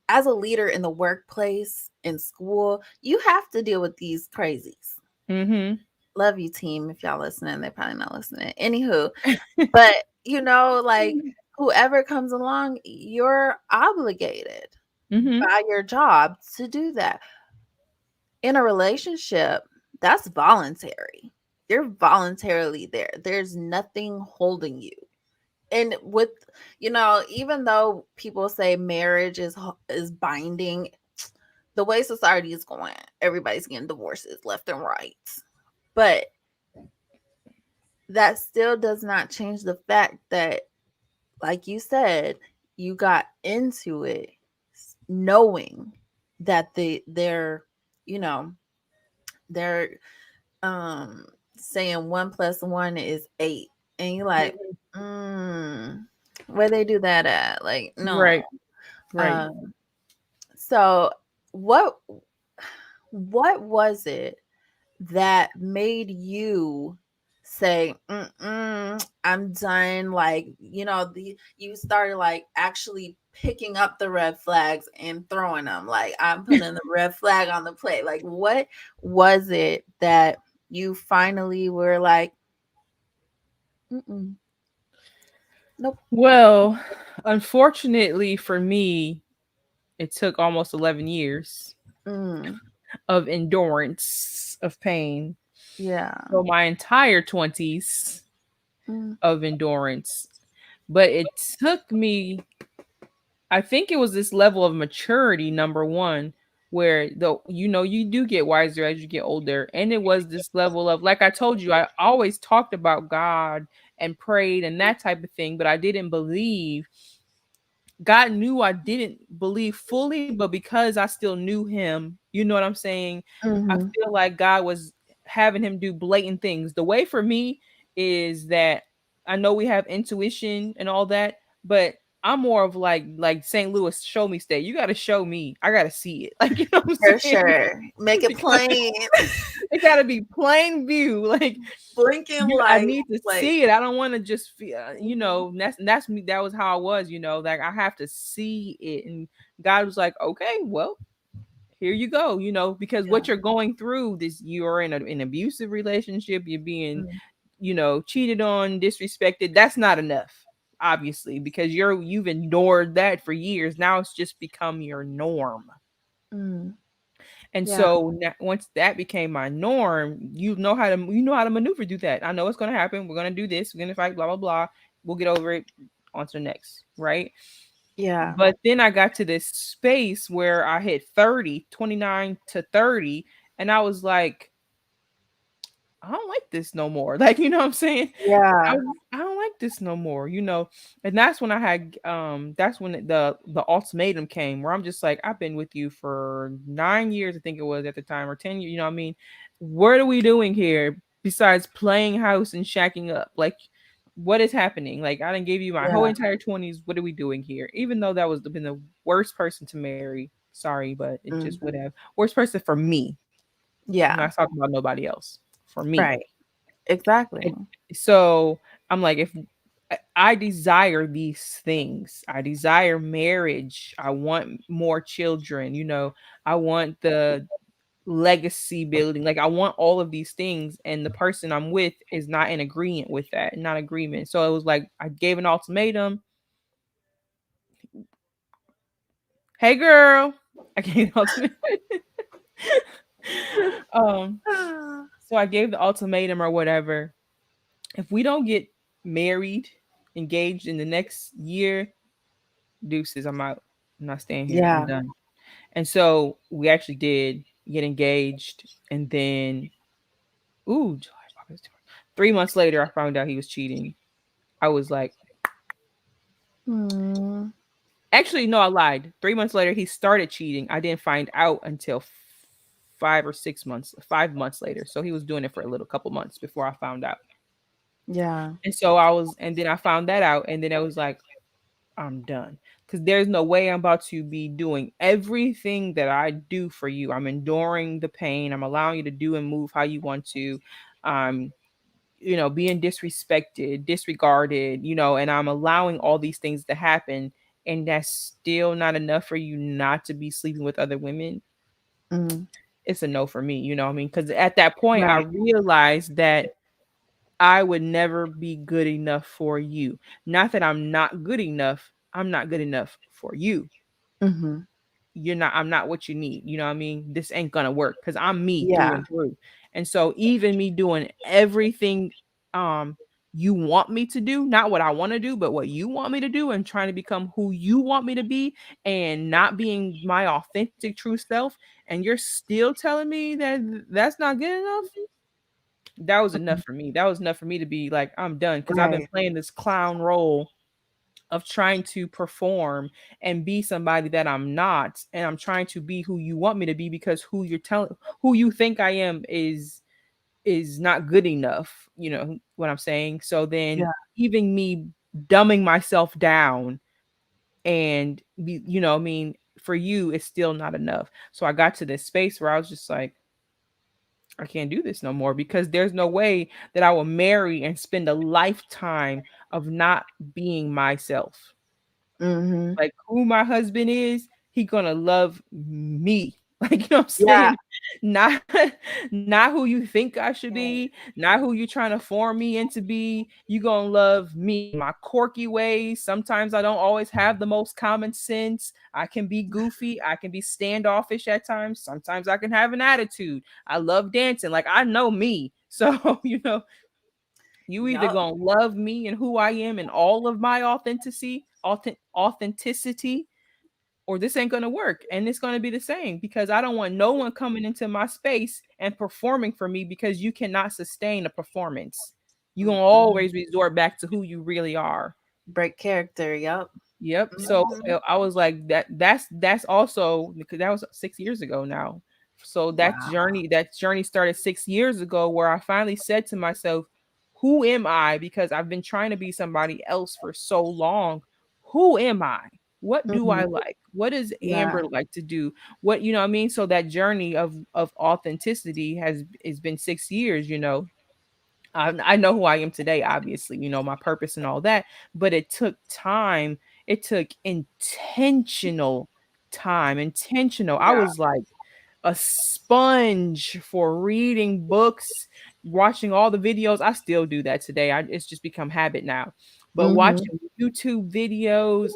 as a leader in the workplace, in school, you have to deal with these crazies. Mm-hmm. Love you, team. If y'all listening, they're probably not listening. Anywho, but like whoever comes along, you're obligated Mm-hmm. by your job to do that. In a relationship, that's voluntary. You're voluntarily there. There's nothing holding you. And with even though people say marriage is binding, the way society is going, everybody's getting divorces left and right. But that still does not change the fact that, like you said, you got into it knowing that you know, they're saying 1 + 1 is 8. And you're like, Mhm. where they do that at? Like, no. Right. Right. Um, so what was it that made you say, I'm done? Like, you started like actually picking up the red flags and throwing them. Like, I'm putting the red flag on the plate. Like, what was it that you finally were like, mm-mm, nope? Well, unfortunately for me, it took almost 11 years Mm, of endurance of pain. yeah. So my entire 20s Mm, of endurance. But it took me, I think it was this level of maturity, number one, where you do get wiser as you get older. And it was this level of, like I told you, I always talked about God and prayed and that type of thing, but I didn't believe. God knew I didn't believe fully, but because I still knew him, you know what I'm saying? I mm-hmm. feel like God was having him do blatant things. The way for me is that I know we have intuition and all that, but I'm more of like St. Louis show me state. You got to show me. I got to see it. Like, you know what I'm For saying? sure. Make it Because plain. it got to be plain view. Like, Blinking I light. need to Like, see it. I don't want to just feel, mhm. that's me. That was how I was, like I have to see it. And God was like, okay, well, here you go, because Yeah. what you're going through, this, you're in an abusive relationship, you're being, Mm, cheated on, disrespected. That's not enough, obviously, because you've endured that for years. Now it's just become your norm. mm. And Yeah. so once that became my norm, you know how to maneuver through that. I know what's going to happen. We're going to do this. We're going to fight. Blah blah blah. We'll get over it. On to the next, right? Yeah. But then I got to this space where I hit 30, 29 to 30, and I was like, I don't like this no more. Like, you know what I'm saying? I Yeah. I don't like this no more, And that's when that's when the ultimatum came where I'm just like, I've been with you for 9 years, I think it was at the time, or 10 years, you know what I mean? What are we doing here besides playing house and shacking up? Like, what is happening? Like, I didn't give you my whole Yeah. entire 20s. What are we doing here? Even though that was been the worst person to marry. Sorry, but it just Mm. would have worst person for me. I'm Yeah. not talking about nobody else. For me. Right. Exactly. And so I'm like, if I desire these things, I desire marriage, I want more children, I want the legacy building, like I want all of these things, and the person I'm with is not in agreement with that, not agreement. So it was like I gave an ultimatum. Hey girl, I gave an ultimatum. um, so I gave the ultimatum or whatever. If we don't get married, engaged in the next year, deuces, I'm out. I'm not staying here. I'm Yeah. done. And so we actually did get engaged. And then, ooh, July, August, 3 months later, I found out he was cheating. I was like, Mm. actually, no, I lied. 3 months later, he started cheating. I didn't find out until 5 or 6 months, 5 months later. So he was doing it for a little couple months before I found out. Yeah. And then I found that out. And then I was like, I'm done. Because there's no way I'm about to be doing everything that I do for you. I'm enduring the pain. I'm allowing you to do and move how you want to. Um, being disrespected, disregarded, and I'm allowing all these things to happen, and that's still not enough for you not to be sleeping with other women, Mhm. it's a no for me. You know what I mean? Because at that point, I Right. realized that I would never be good enough for you. Not that I'm not good enough, I'm not good enough for you. Mhm. I'm not what you need. You know what I mean? This ain't gonna work because I'm me through Yeah. and through. And so even me doing everything um you want me to do, not what I want to do, but what you want me to do, and trying to become who you want me to be, and not being my authentic true self, and you're still telling me that that's not good enough. That was Mhm. enough for me. That was enough for me to be like, I'm done, because I've been Right. playing this clown role of trying to perform and be somebody that I'm not, and I'm trying to be who you want me to be, because who you think I am is not good enough, what I'm saying? So then Yeah. even me dumbing myself down and I mean, for you it's still not enough. So I got to this space where I was just like, I can't do this no more, because there's no way that I will marry and spend a lifetime of not being myself. Mhm. Like, who my husband is, he gonna love me. Like, you know what I'm Yeah. saying? Not not who you think I should be, not who you're trying to form me into be. You gonna love me, my quirky ways. Sometimes I don't always have the most common sense. I can be goofy, I can be standoffish at times. Sometimes I can have an attitude. I love dancing. Like, I know me. So, you either Yup. gonna love me and who I am and all of my authenticity, or this ain't gonna work, and it's gonna be the same, because I don't want no one coming into my space and performing for me, because you cannot sustain a performance. You gonna Mhm. always resort back to who you really are. Break character. Yup. Yep. So Mhm. I was like, that's also because that was 6 years ago now. So Wow. that journey started 6 years ago, where I finally said to myself, who am I? Because I've been trying to be somebody else for so long. Who am I? What do I Mhm. like? What does Yeah. Amber like to do? What, what I mean? So that journey of authenticity has been 6 years, I know who I am today, obviously, my purpose and all that, but it took time. It took intentional time, intentional. I Yeah. was like a sponge for reading books, watching all the videos. I still do that today. It's just become habit now. But Mhm. watching YouTube videos,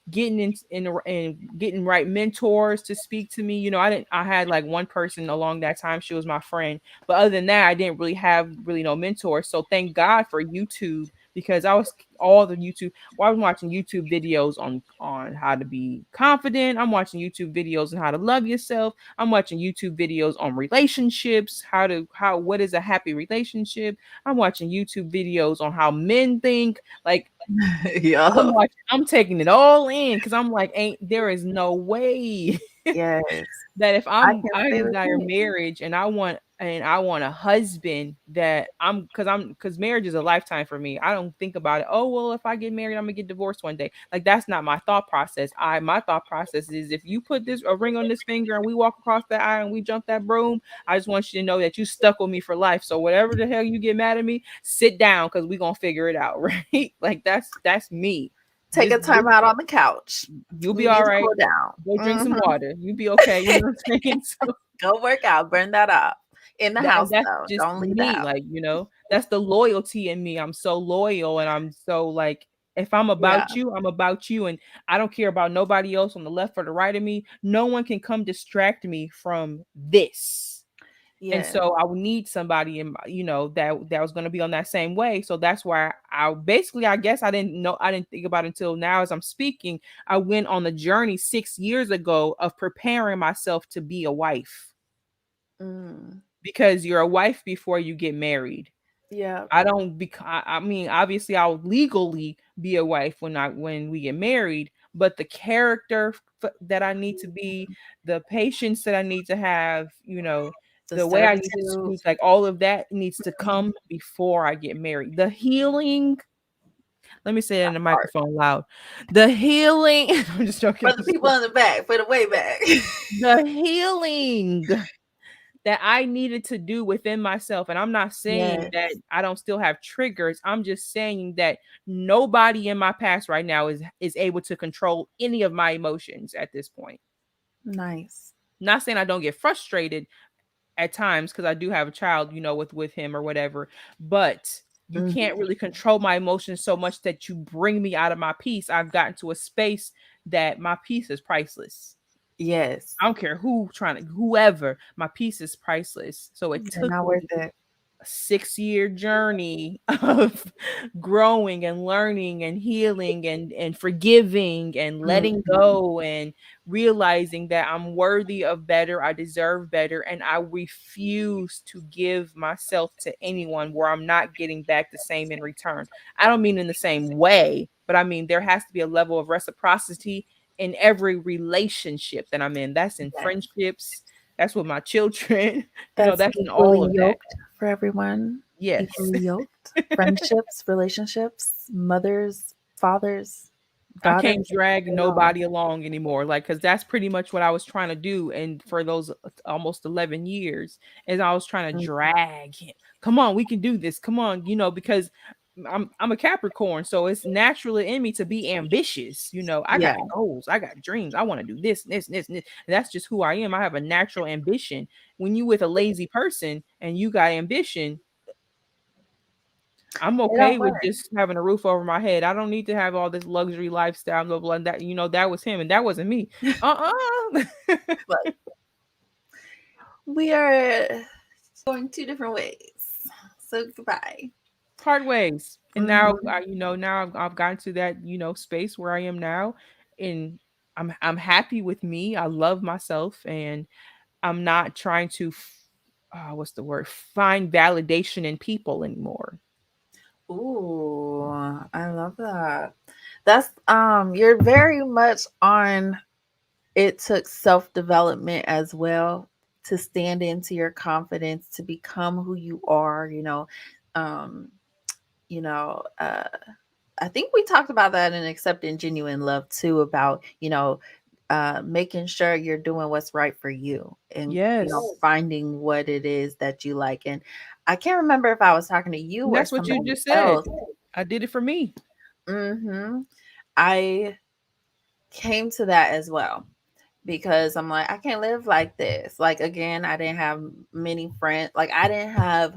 getting and getting right mentors to speak to me. I had like one person along that time. She was my friend, but other than that, I didn't really have really no mentors. So thank God for YouTube, because I was all the YouTube. Well, I was watching YouTube videos on how to be confident. I'm watching YouTube videos on how to love yourself. I'm watching YouTube videos on relationships, what is a happy relationship. I'm watching YouTube videos on how men think. Like, Yup. I'm taking it all in, because I'm like, ain't there is no way Yes. that if I I'm can I say the desire same. marriage, and I want a husband that because marriage is a lifetime for me. I don't think about it. Oh, well, if I get married, I'm gonna get divorced one day. Like, that's not my thought process. My thought process is, if you put this a ring on this finger and we walk across that aisle and we jump that broom, I just want you to know that you stuck with me for life. So whatever the hell you get mad at me, sit down, because we gonna figure it out, right? Like, that's me. Take a This time out on the couch. You'll be We all need to right. cool down. Go drink some Mhm. water. You'll be okay. You know what I'm saying? So Go work out. Burn that off. In the and house that's though. just Don't leave the me. house. Like, that's the loyalty in me. I'm so loyal, and I'm so like, if I'm Yeah. about you, I'm about you, and I don't care about nobody else on the left or the right of me. No one can come distract me from this. And Yes. so I would need somebody that was going to be on that same way. So that's why I basically, I guess, I didn't think about it until now as I'm speaking. I went on the journey 6 years ago of preparing myself to be a wife, Mm. because you're a wife before you get married. Yeah. I don't I mean, obviously I'll legally be a wife when we get married, but the character that I need to be, the patience that I need to have, The the way I need to servitude. speak, like, all of that needs to Mhm. come before I get married. The healing, let me say it in the Part. microphone loud. The healing, I'm just joking. For the people in the back, for the way back. The healing that I needed to do within myself. And I'm not saying that Yes. I don't still have triggers. I'm just saying that nobody in my past right now is able to control any of my emotions at this point. Nice. Not saying I don't get frustrated at times because I do have a child, with him or whatever, but you can't Mhm. really control my emotions so much that you bring me out of my peace. I've gotten to a space that my peace is priceless. Yes. I don't care whoever, my peace is priceless. So it They're took not worth me it. 6-year journey of growing and learning and healing and forgiving and letting Mhm. go and realizing that I'm worthy of better, I deserve better, and I refuse to give myself to anyone where I'm not getting back the same in return. I don't mean in the same way, but I mean there has to be a level of reciprocity in every relationship that I'm in. That's in Yes. friendships, that's with my children, That's that's in equally all of that. yoked for everyone. Yes. Equally yoked. Friendships, relationships, mothers, fathers, I can't daughters, drag and all. nobody along anymore, like, because that's pretty much what I was trying to do, and for those almost 11 years, is I was trying to Mm. drag him. Come on, we can do this. Come on, because I'm a Capricorn, so it's naturally in me to be ambitious. I got Yeah. goals, I got dreams, I want to do this, and this. And that's just who I am. I have a natural ambition. When you with a lazy person and you got ambition, I'm It don't okay with work. just having a roof over my head. I don't need to have all this luxury lifestyle, blah blah. That that was him, and that wasn't me. Uh-uh. But we are going two different ways. So goodbye. Part ways, and now Hmm. now I've gotten to that space where I am now, and I'm happy with me. I love myself, and I'm not trying to, what's the word? Find validation in people anymore. Ooh, I love that. That's you're very much on it took self-development as well to stand into your confidence, to become who you are, um, you know, uh I think we talked about that in accepting genuine love too, about, making sure you're doing what's right for you and, Yes, finding what it is that you like. And I can't remember if I was talking to you and or that's what you somebody just said. else. I did it for me. Hmm. I came to that as well because I'm like, I can't live like this. Like, again, I didn't have many friends. Like, I didn't have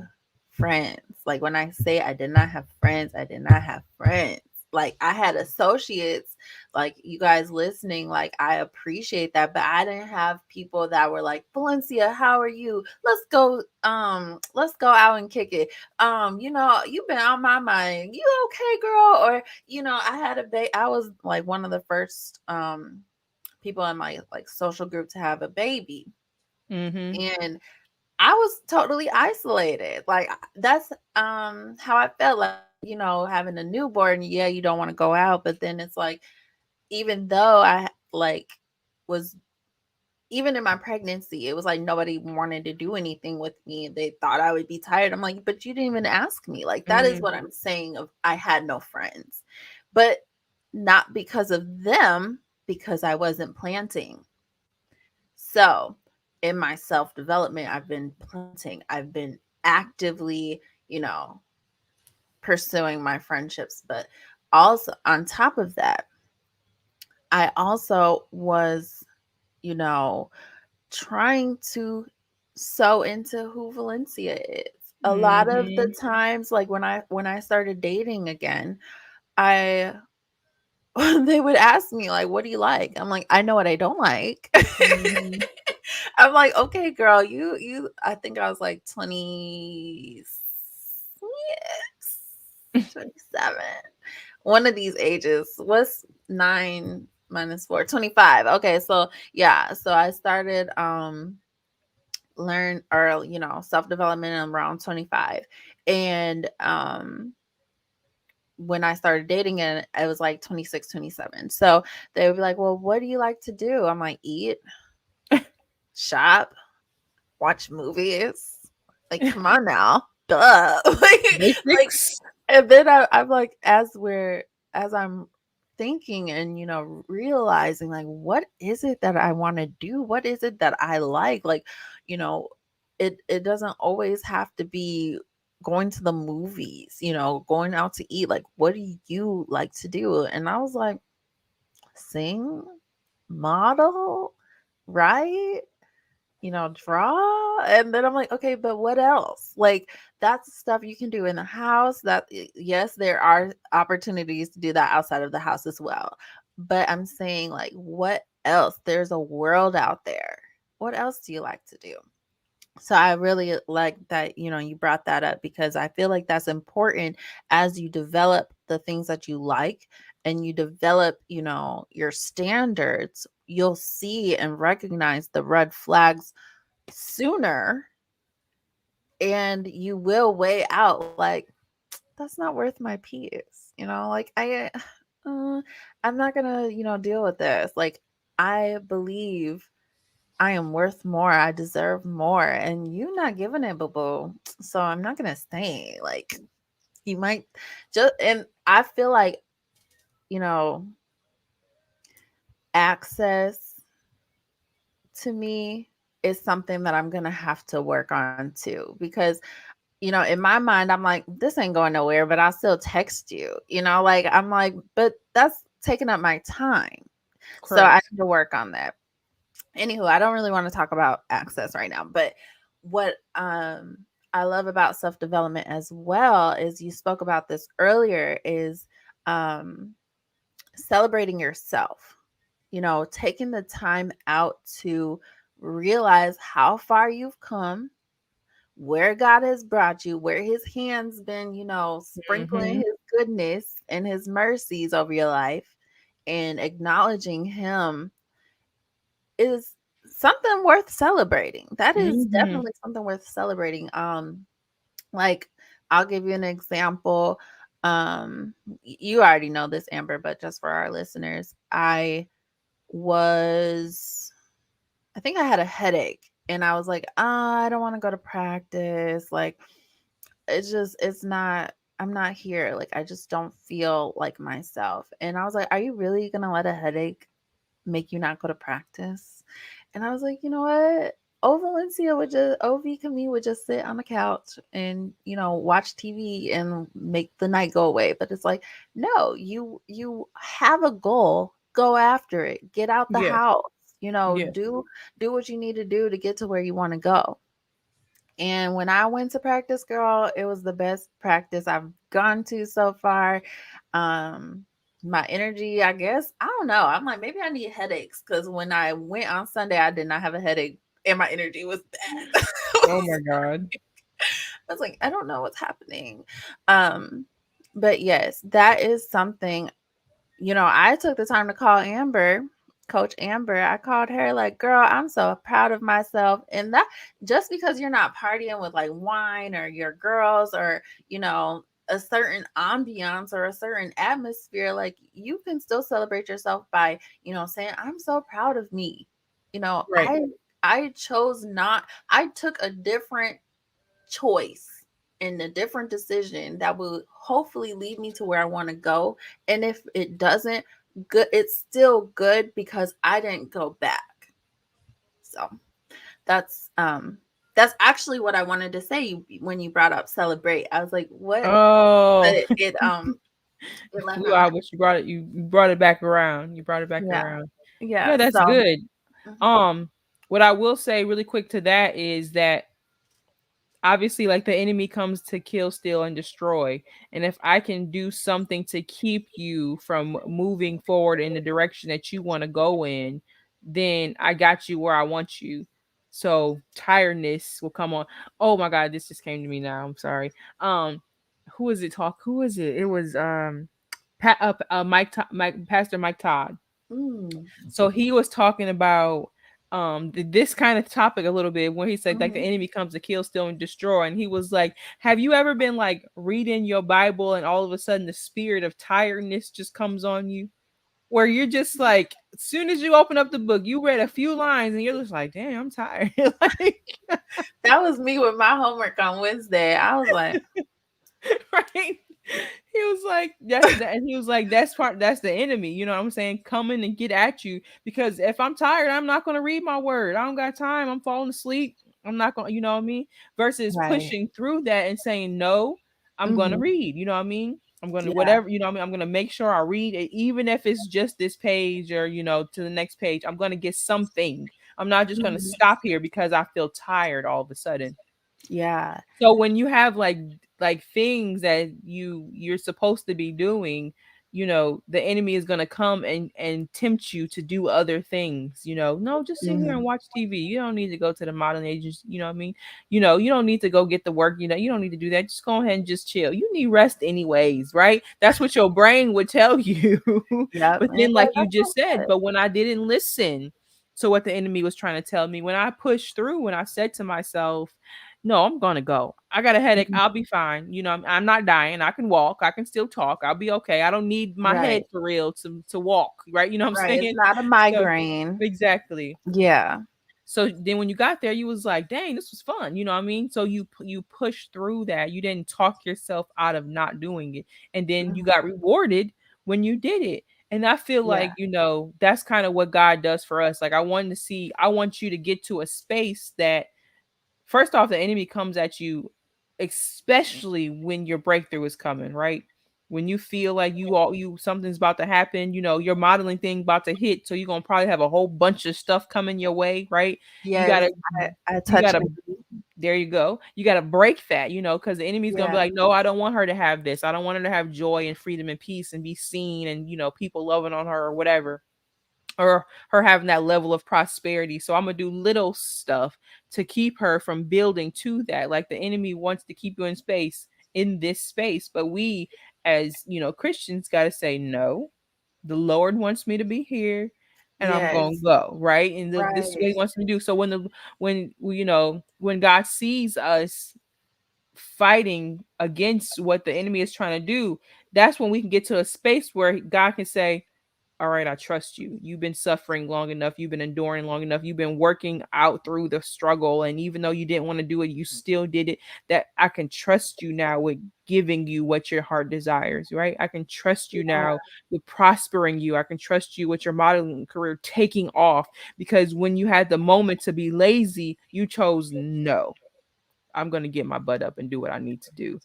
friends. Like, when I say I did not have friends, I did not have friends. Like, I had associates, like you guys listening, like I appreciate that, but I didn't have people that were like, Valencia, how are you? Let's go out and kick it. You've been on my mind. You okay, girl? Or, I was like one of the first people in my like social group to have a baby, Mm-hmm. and I was totally isolated. Like that's how I felt, like, having a newborn. Yeah, you don't want to go out, but then it's like, even though I like was even in my pregnancy, it was like nobody wanted to do anything with me. They thought I would be tired. I'm like, but you didn't even ask me. Like, that is Mm-hmm. what I'm saying of I had no friends. But not because of them, because I wasn't planting. So, in my self development, I've been planting, I've been actively, pursuing my friendships. But also, on top of that, I also was, you know, trying to sew into who Valencia is. A lot of the Mm-hmm. times, like when I started dating again, I they would ask me like, "What do you like?" I'm like, "I know what I don't like." Mm-hmm. I'm like, "Okay, girl, you." I think I was like 27. One of these ages. What's 9 minus 4? 25. Okay, so yeah, so I started learn or self development around 25, and when I started dating it, I was like 26, 27. So they would be like, well, what do you like to do? I'm like, eat, shop, watch movies. Like, come on now. Duh. like, Basics. and then I'm like, as I'm thinking and, realizing like, what is it that I want to do? What is it that I like? Like, you know, it doesn't always have to be going to the movies, going out to eat. Like, what do you like to do? And I was like, sing, model, write, draw. And then I'm like, okay, but what else? Like, that's stuff you can do in the house. Yes, there are opportunities to do that outside of the house as well. But I'm saying, like, what else? There's a world out there. What else do you like to do? So I really like that, you brought that up, because I feel like that's important as you develop the things that you like and you develop, your standards. You'll see and recognize the red flags sooner, and you will weigh out, like, that's not worth my peace. Like, uh, I'm not gonna, deal with this. Like, I believe I am worth more. I deserve more. And you not giving it, boo boo. So I'm not gonna stay. Like, you might just, and I feel like, you know, access to me is something that I'm gonna have to work on too. Because, in my mind, I'm like, this ain't going nowhere, but I'll still text you. Like, I'm like, but that's taking up my time. So I Correct. need to work on that. Anywho, I don't really want to talk about access right now, but what I love about self-development as well is, you spoke about this earlier, is um celebrating yourself. Taking the time out to realize how far you've come, where God has brought you, where his hands been, sprinkling Hmm. his goodness and his mercies over your life, and acknowledging him is something worth celebrating. That is Hmm. definitely something worth celebrating. Like, I'll give you an example. You already know this, Amber, but just for our listeners, was I think I had a headache, and I was like, I don't want to go to practice. Like, it's not, I'm not here. Like, I just don't feel like myself. And I was like, are you really gonna let a headache make you not go to practice? And I was like, you know what? Ov Camille would just sit on the couch and, watch TV and make the night go away. But it's like, no, you have a goal, go after it, get out the Yes. house, Yes. do what you need to do to get to where you want to go. And when I went to practice, girl, it was the best practice I've gone to so far. Um, my energy, I guess, I don't know. I'm like, maybe I need headaches, because when I went on Sunday, I did not have a headache and my energy was bad. Oh my God. I was like, I don't know what's happening. Um, but yes, that is something, I took the time to call Amber, Coach Amber. I called her, like, girl, I'm so proud of myself. And that, just because you're not partying with like wine or your girls, or, a certain ambiance or a certain atmosphere, like, you can still celebrate yourself by, saying, I'm so proud of me. You know, Right. I I chose not, I took a different choice and a different decision that will hopefully lead me to where I want to go. And if it doesn't, good, it's still good, because I didn't go back. So that's that's actually what I wanted to say when you brought up celebrate. I was like, what? But Oh. it left my Ooh, I mind. wish you brought it. You brought it back around. You brought it back Yeah. around. Yeah. Yeah, that's So good. mhm. Um, what I will say really quick to that is that obviously, like, the enemy comes to kill, steal, and destroy. And if I can do something to keep you from moving forward in the direction that you want to go in, then I got you where I want you. So tiredness will come on. Oh my God, this just came to me now. I'm sorry. Who is it? Who is it? It was Pastor Mike Todd. Mm, So he was talking about this kind of topic a little bit, where he said, like, the mhm. enemy comes to kill, steal, and destroy. And he was like, have you ever been like reading your Bible and all of a sudden the spirit of tiredness just comes on you, where you're just like, as soon as you open up the book, you read a few lines and you're just like, damn, I'm tired. Like, That was me with my homework on Wednesday. I was like, right? He was like, that's that, and he was like, that's the enemy, you know what I'm saying, coming and get at you. Because if I'm tired, I'm not gonna read my word. I don't got time. I'm falling asleep. I'm not going, you know what I mean? Versus Right. pushing through that and saying, no, I'm going to Mhm. read, you know what I mean? I'm going to Yeah. whatever, you know what I mean? I'm going to make sure I read it, even if it's just this page or, to the next page. I'm going to get something. I'm not just going to Mhm. stop here because I feel tired all of a sudden. Yeah. So when you have like things that you're supposed to be doing, the enemy is gonna come and tempt you to do other things. No, just sit here and Mhm. watch TV. You don't need to go to the modern ages. You know what I mean? You don't need to go get the work. You don't need to do that. Just go ahead and just chill. You need rest anyways, right? That's what your brain would tell you. Yep, But and then, it's like, like you "That's just not said, good." but when I didn't listen to what the enemy was trying to tell me, when I pushed through, when I said to myself, no, I'm gonna go. I got a headache. Mhm. I'll be fine. I'm not dying. I can walk. I can still talk. I'll be okay. I don't need my head Right. for real to walk. Right? You know what I'm Right, it's saying? not a So migraine. exactly. Yeah. So then when you got there, you was like, dang, this was fun. You know what I mean? So you pushed through that. You didn't talk yourself out of not doing it. And then you Mhm. got rewarded when you did it. And I feel Yeah. like, that's kind of what God does for us. Like I want you to get to a space that first off, the enemy comes at you, especially when your breakthrough is coming, right? When you feel like something's about to happen, your modeling thing about to hit, so you're gonna probably have a whole bunch of stuff coming your way, right? You Yes, gotta I you touch gotta and agree. there you go. You gotta break that, because the enemy's gonna be Yeah. like, no, I don't want her to have this. I don't want her to have joy and freedom and peace and be seen and people loving on her or whatever or her having that level of prosperity. So I'm gonna do little stuff to keep her from building to that. Like the enemy wants to keep you in this space, but we as Christians got to say no. The Lord wants me to be here, and I'm gonna Yes. go right. And this is what He Right. wants me to do. So when God sees us fighting against what the enemy is trying to do, that's when we can get to a space where God can say, all right, I trust you. You've been suffering long enough. You've been enduring long enough. You've been working out through the struggle. And even though you didn't want to do it, you still did it. That I can trust you now with giving you what your heart desires, right? I can trust you Yeah. now with prospering you. I can trust you with your modeling career taking off because when you had the moment to be lazy, you chose no. I'm going to get my butt up and do what I need to do.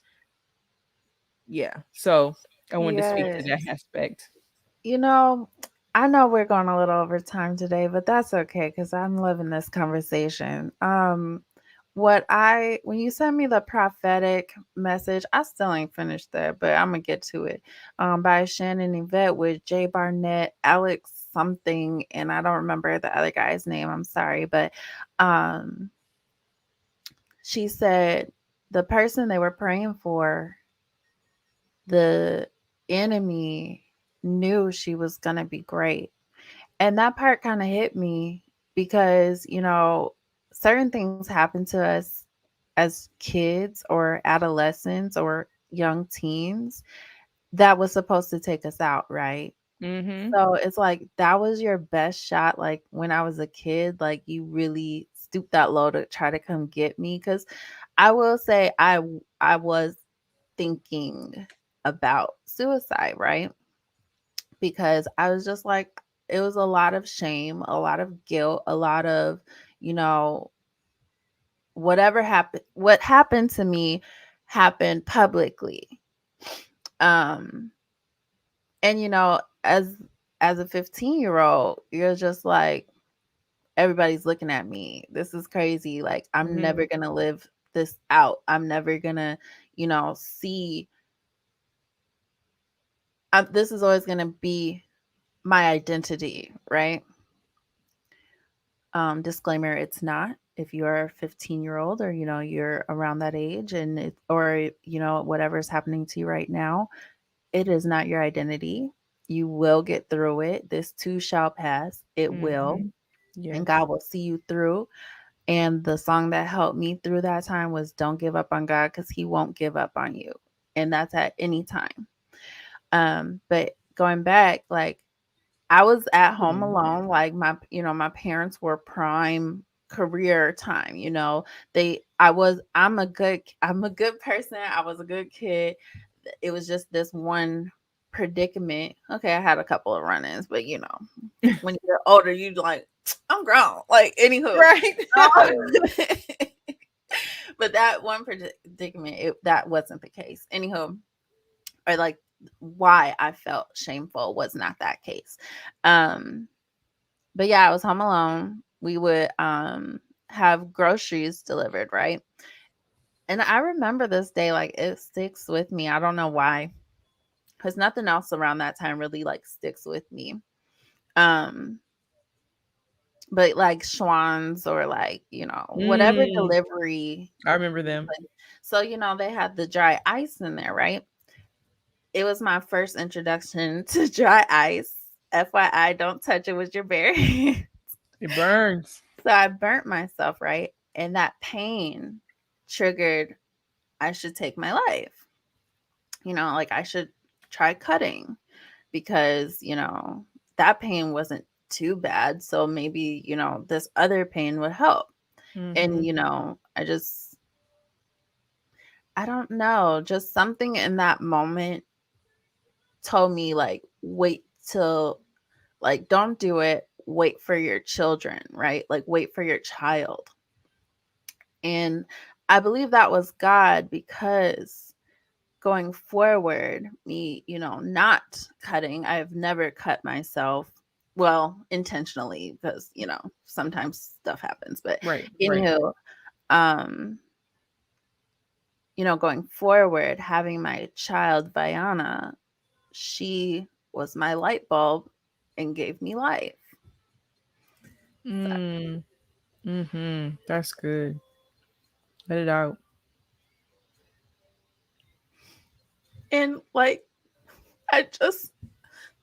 Yeah. So I wanted to speak to that Yes. aspect. You know, I know we're going a little over time today, but that's okay because I'm loving this conversation. When you sent me the prophetic message, I still ain't finished that, but I'm gonna get to it. By Shannon Yvette with Jay Barnett, Alex something, and I don't remember the other guy's name. I'm sorry, but um, she said the person they were praying for, the enemy knew she was gonna be great. And that part kind of hit me because, certain things happen to us as kids or adolescents or young teens that was supposed to take us out, right? Mm-hmm. So it's like that was your best shot. Like when I was a kid, like you really stooped that low to try to come get me. Cause I will say I was thinking about suicide, right? Because I was just like, it was a lot of shame, a lot of guilt, a lot of, you know, what happened to me happened publicly. Um, and as a 15-year-old, you're just like, everybody's looking at me. This is crazy. Like, I'm Mm-hmm. never gonna live this out. I'm never gonna, see. This is always gonna be my identity, right? Disclaimer, it's not. If you are a 15-year-old or you're around that age and whatever's happening to you right now, it is not your identity. You will get through it. This too shall pass. It will. Mm-hmm. And Yes. God will see you through. And the song that helped me through that time was Don't Give Up on God because He won't give up on you. And that's at any time. But going back, like I was at home Mm. alone, like my parents were prime career time, I'm a good person. I was a good kid. It was just this one predicament. Okay, I had a couple of run-ins, but when you're older, you like I'm grown. Like, anywho. Right. But that one predicament, that wasn't the case. Anywho, or like why I felt shameful was not that case. Um, but yeah, I was home alone. We would have groceries delivered, right? And I remember this day, like it sticks with me. I don't know why. Because nothing else around that time really like sticks with me. Um, but like Schwann's or like, whatever Mm, delivery. I remember them. So, they had the dry ice in there, right? It was my first introduction to dry ice. FYI, don't touch it with your bare hands. It burns. So I burnt myself, right? And that pain triggered, I should take my life. Like I should try cutting because, that pain wasn't too bad. So maybe, this other pain would help. And, Mm-hmm. I don't know, just something in that moment told me like, wait till, like, don't do it. Wait for your children, right? Like, wait for your child. And I believe that was God because going forward, me, not cutting, I've never cut myself. Well, intentionally, because, sometimes stuff happens. But Right, right. anywho, um, going forward, having my child, Viana, she was my light bulb and gave me life. Mm. Mm-hmm. That's good. Let it out. And like, I just,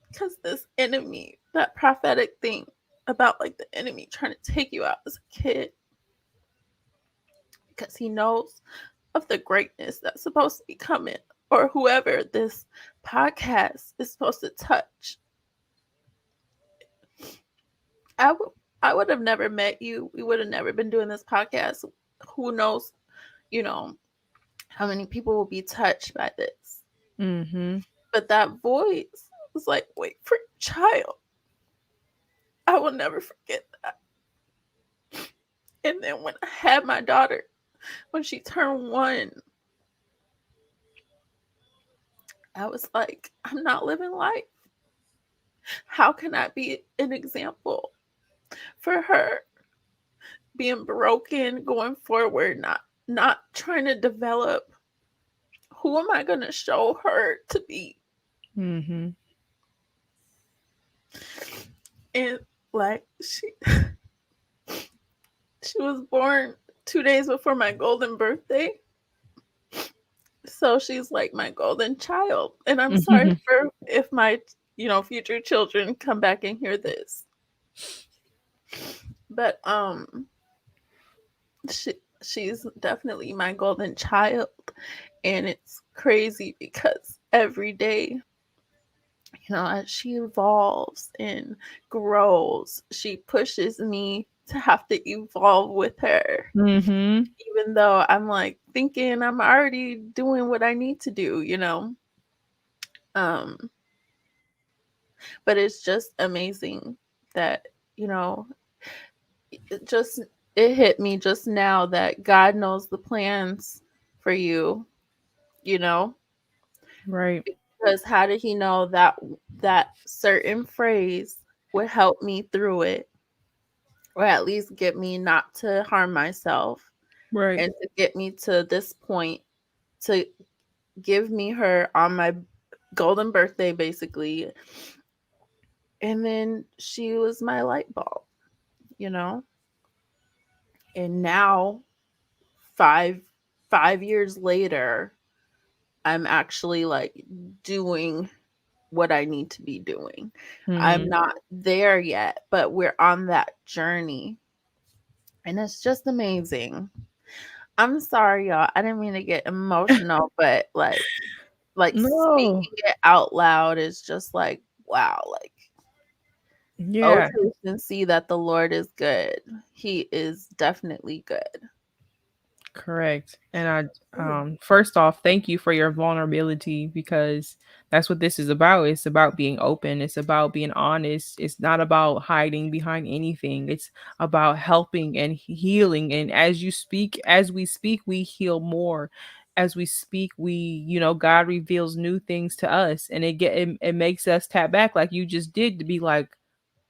because this enemy, that prophetic thing about like the enemy trying to take you out as a kid, because he knows of the greatness that's supposed to be coming, or whoever this podcast is supposed to touch. I would I would have never met you. We would have never been doing this podcast. Who knows, you know, how many people will be touched by this. Mm-hmm. But that voice was like, wait for your child. I will never forget that. And then when I had my daughter, when she turned 1, I was like, I'm not living life. How can I be an example for her being broken, going forward, not trying to develop? Who am I going to show her to be? Mm-hmm. And like she was born 2 days before my golden birthday. So she's like my golden child. And I'm sorry for if my, future children come back and hear this. But she's definitely my golden child. And it's crazy because every day, as she evolves and grows, she pushes me to have to evolve with her. Mm-hmm. Even though I'm like thinking I'm already doing what I need to do. Um, but it's just amazing that, you know, it hit me just now that God knows the plans for you, you know? Right. Because how did he know that certain phrase would help me through it, or at least get me not to harm myself, Right. and to get me to this point, to give me her on my golden birthday, basically. And then she was my light bulb, you know? And now, five 5 years later, I'm actually like doing what I need to be doing. I'm Mm-hmm. not there yet, but we're on that journey. And it's just amazing. I'm sorry, y'all. I didn't mean to get emotional, but like No. speaking it out loud is just like, wow, like, oh, Yeah. taste and see that the Lord is good. He is definitely good. Correct. And first off, thank you for your vulnerability because that's what this is about. It's about being open. It's about being honest. It's not about hiding behind anything. It's about helping and healing. And as we speak, we heal more. As we speak, God reveals new things to us, and it makes us tap back like you just did to be like,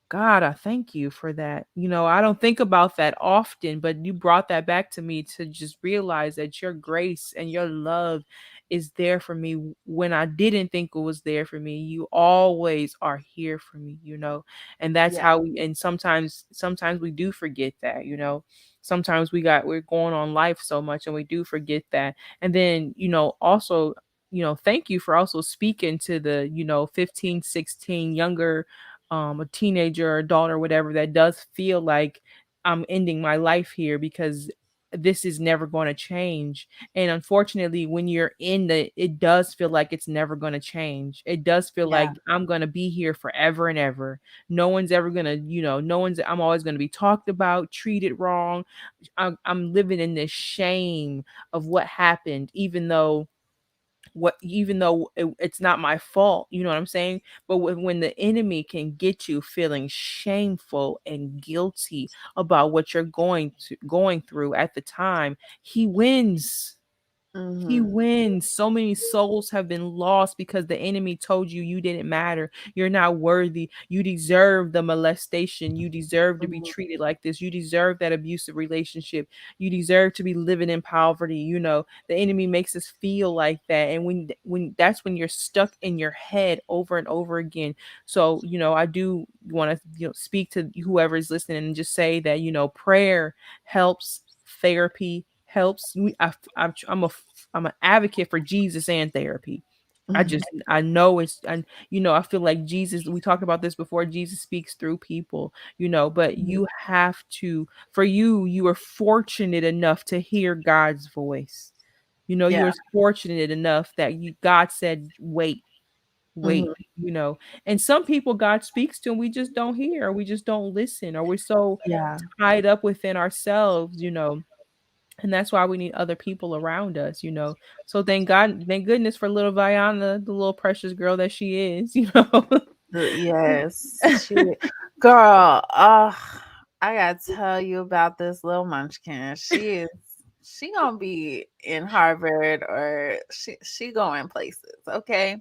God, I thank you for that. I don't think about that often, but you brought that back to me to just realize that your grace and your love is there for me when I didn't think it was there for me. You always are here for me. And that's Yeah. how and sometimes we do forget that. Sometimes we're going on life so much and we do forget that. And then, also, thank you for also speaking to the, 15, 16 younger a teenager or adult or whatever that does feel like I'm ending my life here because this is never going to change. And unfortunately, when you're it does feel like it's never going to change. It does feel Yeah. like I'm going to be here forever and ever. No one's ever going to, I'm always going to be talked about, treated wrong. I'm living in this shame of what happened, it's not my fault, you know what I'm saying? But when the enemy can get you feeling shameful and guilty about what you're going through at the time, he wins. He Mhm. wins. So many souls have been lost because the enemy told you you didn't matter. You're not worthy. You deserve the molestation. You deserve to be Mhm. treated like this. You deserve that abusive relationship. You deserve to be living in poverty. The enemy makes us feel like that. And when that's when you're stuck in your head over and over again. So, I do want to speak to whoever is listening and just say that, prayer helps, therapy helps. I'm an advocate for Jesus and therapy. Mhm. I know I feel like Jesus, we talked about this before, Jesus speaks through people, but Mhm. you are fortunate enough to hear God's voice. You Yeah. are fortunate enough that God said, wait, Mhm. wait, you know. And some people God speaks to and we just don't hear, or we just don't listen, or we're so Yeah. tied up within ourselves. And that's why we need other people around us. So thank goodness for little Viana, the little precious girl that she is. Yes. Girl, I gotta tell you about this little munchkin. She gonna be in Harvard, or she going places, okay?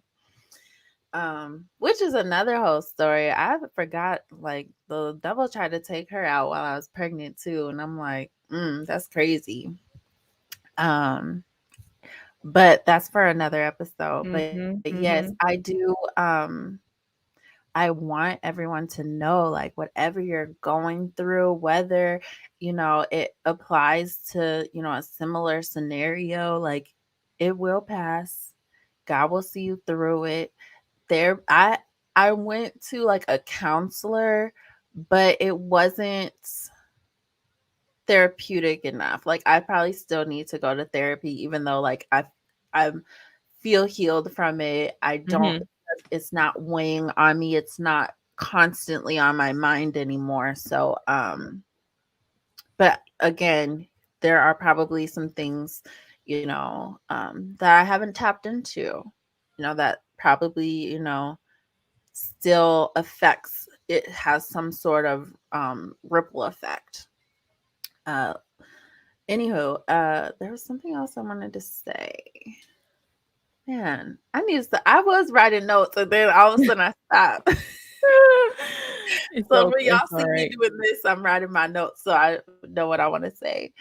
Which is another whole story. I forgot, like, the devil tried to take her out while I was pregnant too, and I'm like, that's crazy. Um, but that's for another episode. But yes, Mhm. I Mhm. do. I want everyone to know, like, whatever you're going through, whether, it applies to, a similar scenario, like, it will pass. God will see you through it. There, I went to, like, a counselor, but it wasn't therapeutic enough. Like, I probably still need to go to therapy, even though, like, I feel healed from it. I don't Mhm. It's not weighing on me. It's not constantly on my mind anymore. So, but again, there are probably some things, that I haven't tapped into, that probably, still affects, it has some sort of ripple effect. Uh Anywho, there was something else I wanted to say. Man, I was writing notes and then all of a sudden I stopped. It's So okay. when y'all It's all see me right. doing this, I'm writing my notes so I know what I want to say.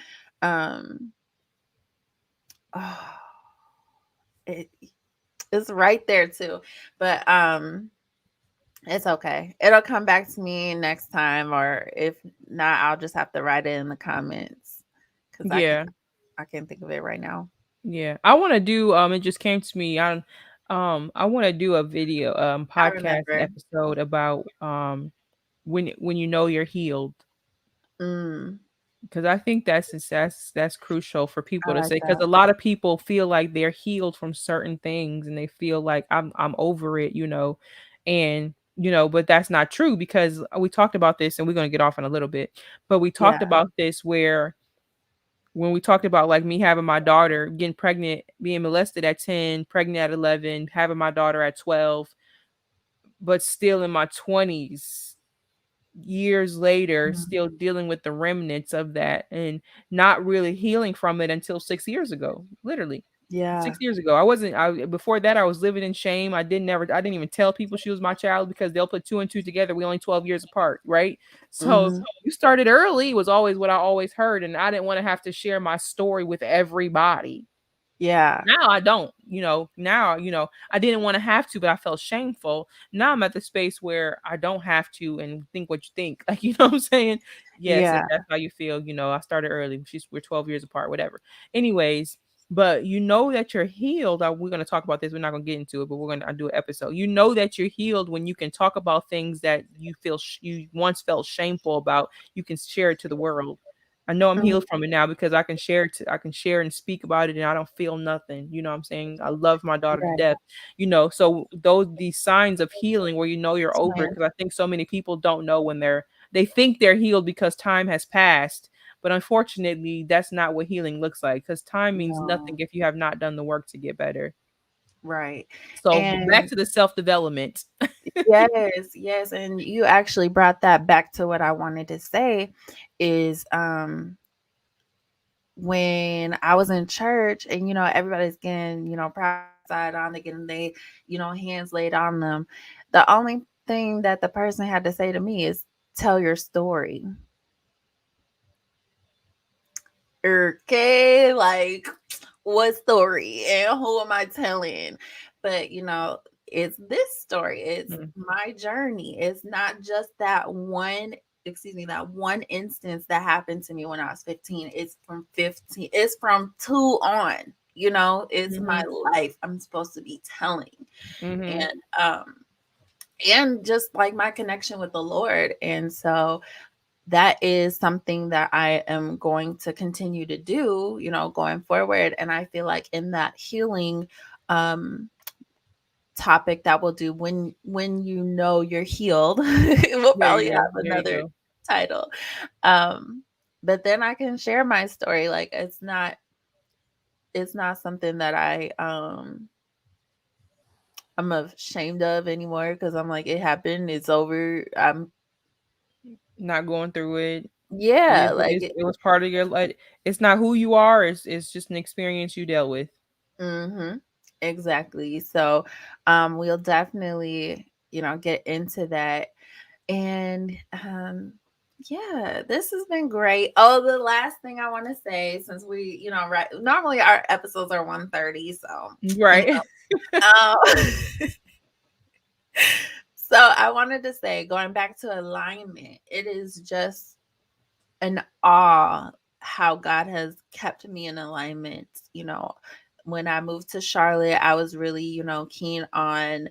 Um, oh, it, it's right there too, but it's okay. It'll come back to me next time, or if not, I'll just have to write it in the comments because Yeah. I can't think of it right now. Yeah. I want to do it just came to me on I want to do a video I podcast remember. episode about when you know you're healed, Mm, because I think that's crucial for I people to like say, because that. a lot of people feel like they're healed from certain things and they feel like I'm over it, and but that's not true, because we talked about this and we're going to get off in a little bit, but we talked Yeah. about this where when we talked about like me having my daughter, getting pregnant, being molested at 10, pregnant at 11, having my daughter at 12, but still in my 20s, years later, Mhm. still dealing with the remnants of that and not really healing from it until 6 years ago, literally. Yeah. 6 years ago. I wasn't I before that I was living in shame. I didn't even tell people she was my child because they'll put two and two together. We only 12 years apart, right? So Mhm. you started early was always what I always heard. And I didn't want to have to share my story with everybody. Yeah. Now I don't, now, I didn't want to have to, but I felt shameful. Now I'm at the space where I don't have to and think what you think. Like, you know what I'm saying? Yes, if Yeah. that's how you feel, I started early. We're 12 years apart, whatever. Anyways, but you know that you're healed. We're going to talk about this. We're not going to get into it, but we're going to do an episode. You know that you're healed when you can talk about things that you feel you once felt shameful about. You can share it to the world. I know I'm Mhm. healed from it now because I can share and speak about it and I don't feel nothing. You know what I'm saying? I love my daughter to Right. death. So these signs of healing where you're over it, Same. because I think so many people don't know when they think they're healed because time has passed. But unfortunately, that's not what healing looks like, because time means nothing No. if you have not done the work to get better. Right. So back And to the self-development. yes, yes, and you actually brought that back to what I wanted to say is when I was in church and everybody's getting, prophesied on, they getting they, hands laid on them. The only thing that the person had to say to me is tell your story. Okay, like what story and who am I telling? But it's this story. It's Mm, my journey. It's not just that one, excuse me, that one instance that happened to me when I was 15. It's from 15, it's from two on. It's my mhm, life. I'm supposed to be telling. mhm. And just like my connection with the Lord. And so that is something that I am going to continue to do, going forward. And I feel like in that healing um topic that we'll do when you're healed, we'll There you probably go. have There you another go. title. Um but then I can share my story. Like it's not something that I'm ashamed of anymore because I'm like it happened, it's over. Not going through it. Yeah, like It was part of your life. It's not who you are. It's just an experience you dealt with. mm-hmm. Exactly. So, we'll definitely, get into that. And yeah, this has been great. Oh, the last thing I want to say, since we, right, normally our episodes are 1:30, so you Right. so I wanted to say, going back to alignment, it is just an awe how God has kept me in alignment. You know, when I moved to Charlotte, I was really, keen on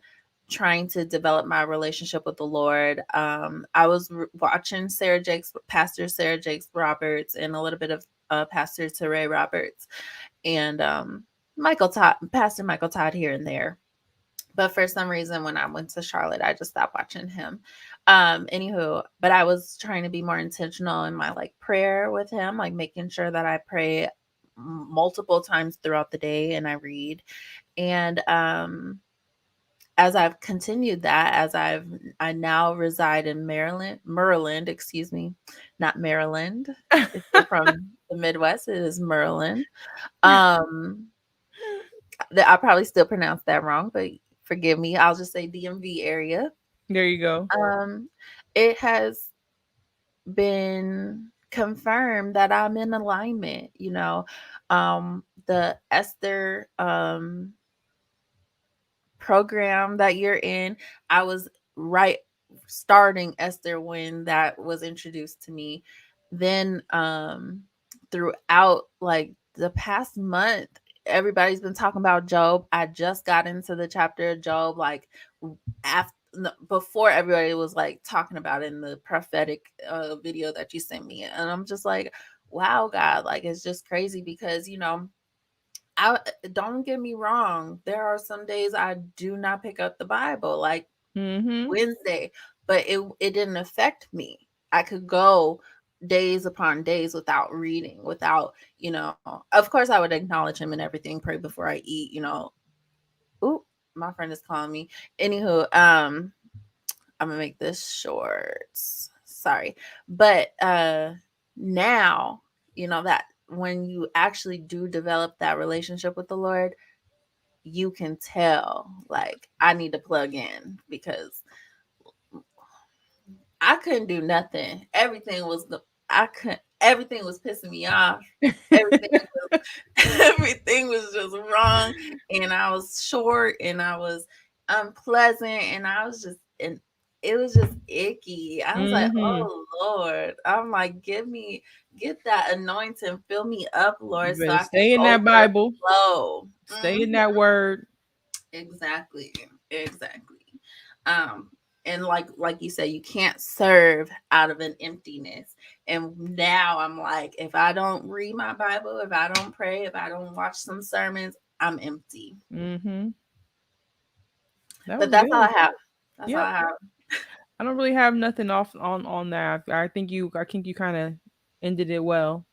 trying to develop my relationship with the Lord. I was watching Pastor Sarah Jakes Roberts, and a little bit of Pastor Teray Roberts, and Pastor Michael Todd here and there. But for some reason, when I went to Charlotte, I just stopped watching him. Anywho, but I was trying to be more intentional in my like prayer with him, like making sure that I pray multiple times throughout the day and I read. And as I've continued that, I now reside in Maryland, excuse me, not Maryland. If you're from the Midwest, it is Maryland. Um, I probably still pronounced that wrong, but forgive me. I'll just say DMV area. There you go. Um, it has been confirmed that I'm in alignment. The Esther program that you're in, I was right starting Esther when that was introduced to me. Then throughout like the past month, everybody's been talking about Job. I just got into the chapter of Job like after before everybody was like talking about it in the prophetic video that you sent me, and I'm just like, wow, God, like it's just crazy because I don't get me wrong. There are some days I do not pick up the Bible, like Mhm. Wednesday, but it didn't affect me. I could go. days upon days without reading, without, of course I would acknowledge him and everything, pray before I eat. Ooh, my friend is calling me. Anywho, I'm gonna make this short. Sorry. But now, that when you actually do develop that relationship with the Lord, you can tell like I need to plug in because I couldn't do nothing. Everything was pissing me off. Everything everything was just wrong, and I was short and I was unpleasant, and I was just and it was just icky. I was like, Mm-hmm. "Oh Lord." I'm like, get that anointing, fill me up, You Lord, so better I can stay in that Bible. overflow. Stay in that word. Exactly. Exactly. Um, and like you said, you can't serve out of an emptiness. And now I'm like, if I don't read my Bible, if I don't pray, if I don't watch some sermons, I'm empty. Mm-hmm. That But was that's all good. I have. That's all Yep. I have. I don't really have nothing off on that. I think you kind of ended it well.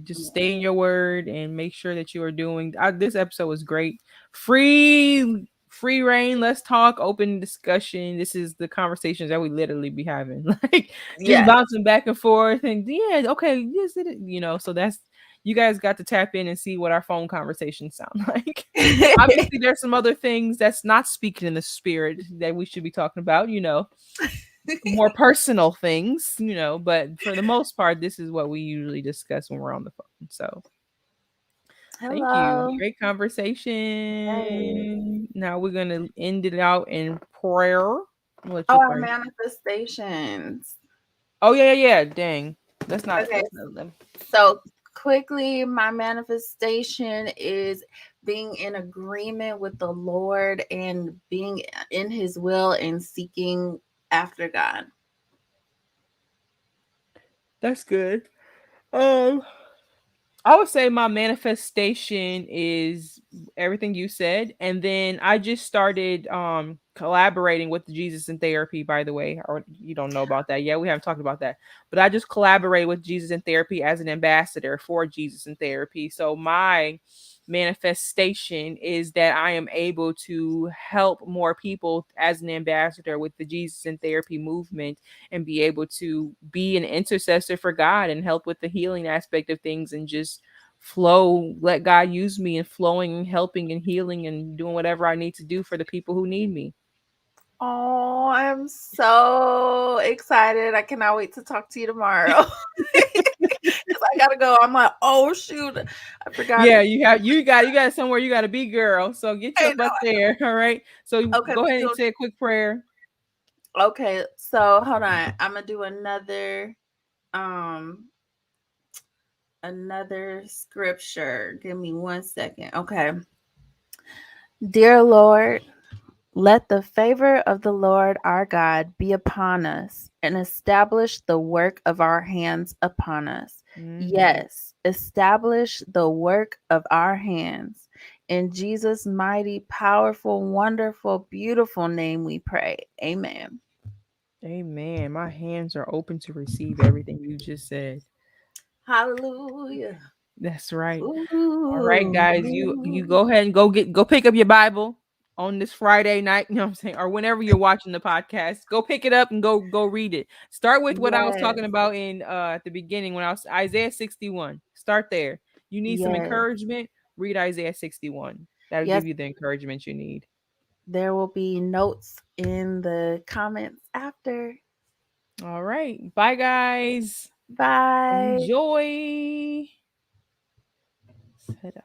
Just Yeah. stay in your word and make sure that you are doing. This episode was great. Free reign. Let's talk. Open discussion. This is the conversations that we literally be having, like just Yes. bouncing back and forth. And yeah, okay, yes, So that's you guys got to tap in and see what our phone conversations sound like. Obviously, there's some other things that's not speaking in the spirit that we should be talking about. More personal things, but for the most part, this is what we usually discuss when we're on the phone. So thank you. Hello. Great Yes. conversation. Now we're gonna end it out in prayer. I'll let Oh, you our pray. manifestations. Oh yeah. Dang. Let's not Okay. let's not let So quickly, my manifestation is being in agreement with the Lord and being in his will and seeking after God. That's good. Um I would say my manifestation is everything you said. And then I just started collaborating with Jesus in Therapy, by the way. Or you don't know about that. Yeah, we haven't talked about that. But I just collaborate with Jesus in Therapy as an ambassador for Jesus in Therapy. So my manifestation is that I am able to help more people as an ambassador with the Jesus in Therapy movement and be able to be an intercessor for God and help with the healing aspect of things and just flow, let God use me and flowing and helping and healing and doing whatever I need to do for the people who need me. Oh, I'm so excited. I cannot wait to talk to you tomorrow. Because I gotta go. I'm like, oh shoot. I forgot Yeah, it. you got somewhere you got to be, girl. So get I your butt there. All right. So know. Okay, go ahead and so say a quick prayer. okay, so hold on. I'm gonna do um another scripture. Give me 1 second. Okay. Dear Lord, let the favor of the Lord our God be upon us and establish the work of our hands upon us. Hmm. Yes, establish the work of our hands. In Jesus' mighty, powerful, wonderful, beautiful name we pray. Amen. Amen. My hands are open to receive everything you just said. Hallelujah. That's right. All right, Ooh. guys, you go ahead and go pick up your Bible on this Friday night, you know what I'm saying, or whenever you're watching the podcast. Go pick it up and go read it. Start with what I was Yes. talking about in at the beginning when I was Isaiah 61. Start there. You need some Yes. encouragement, read Isaiah 61. That'll Yes. give you the encouragement you need. There will be notes in the comments after. All right. Bye guys. Bye. Enjoy. Set up.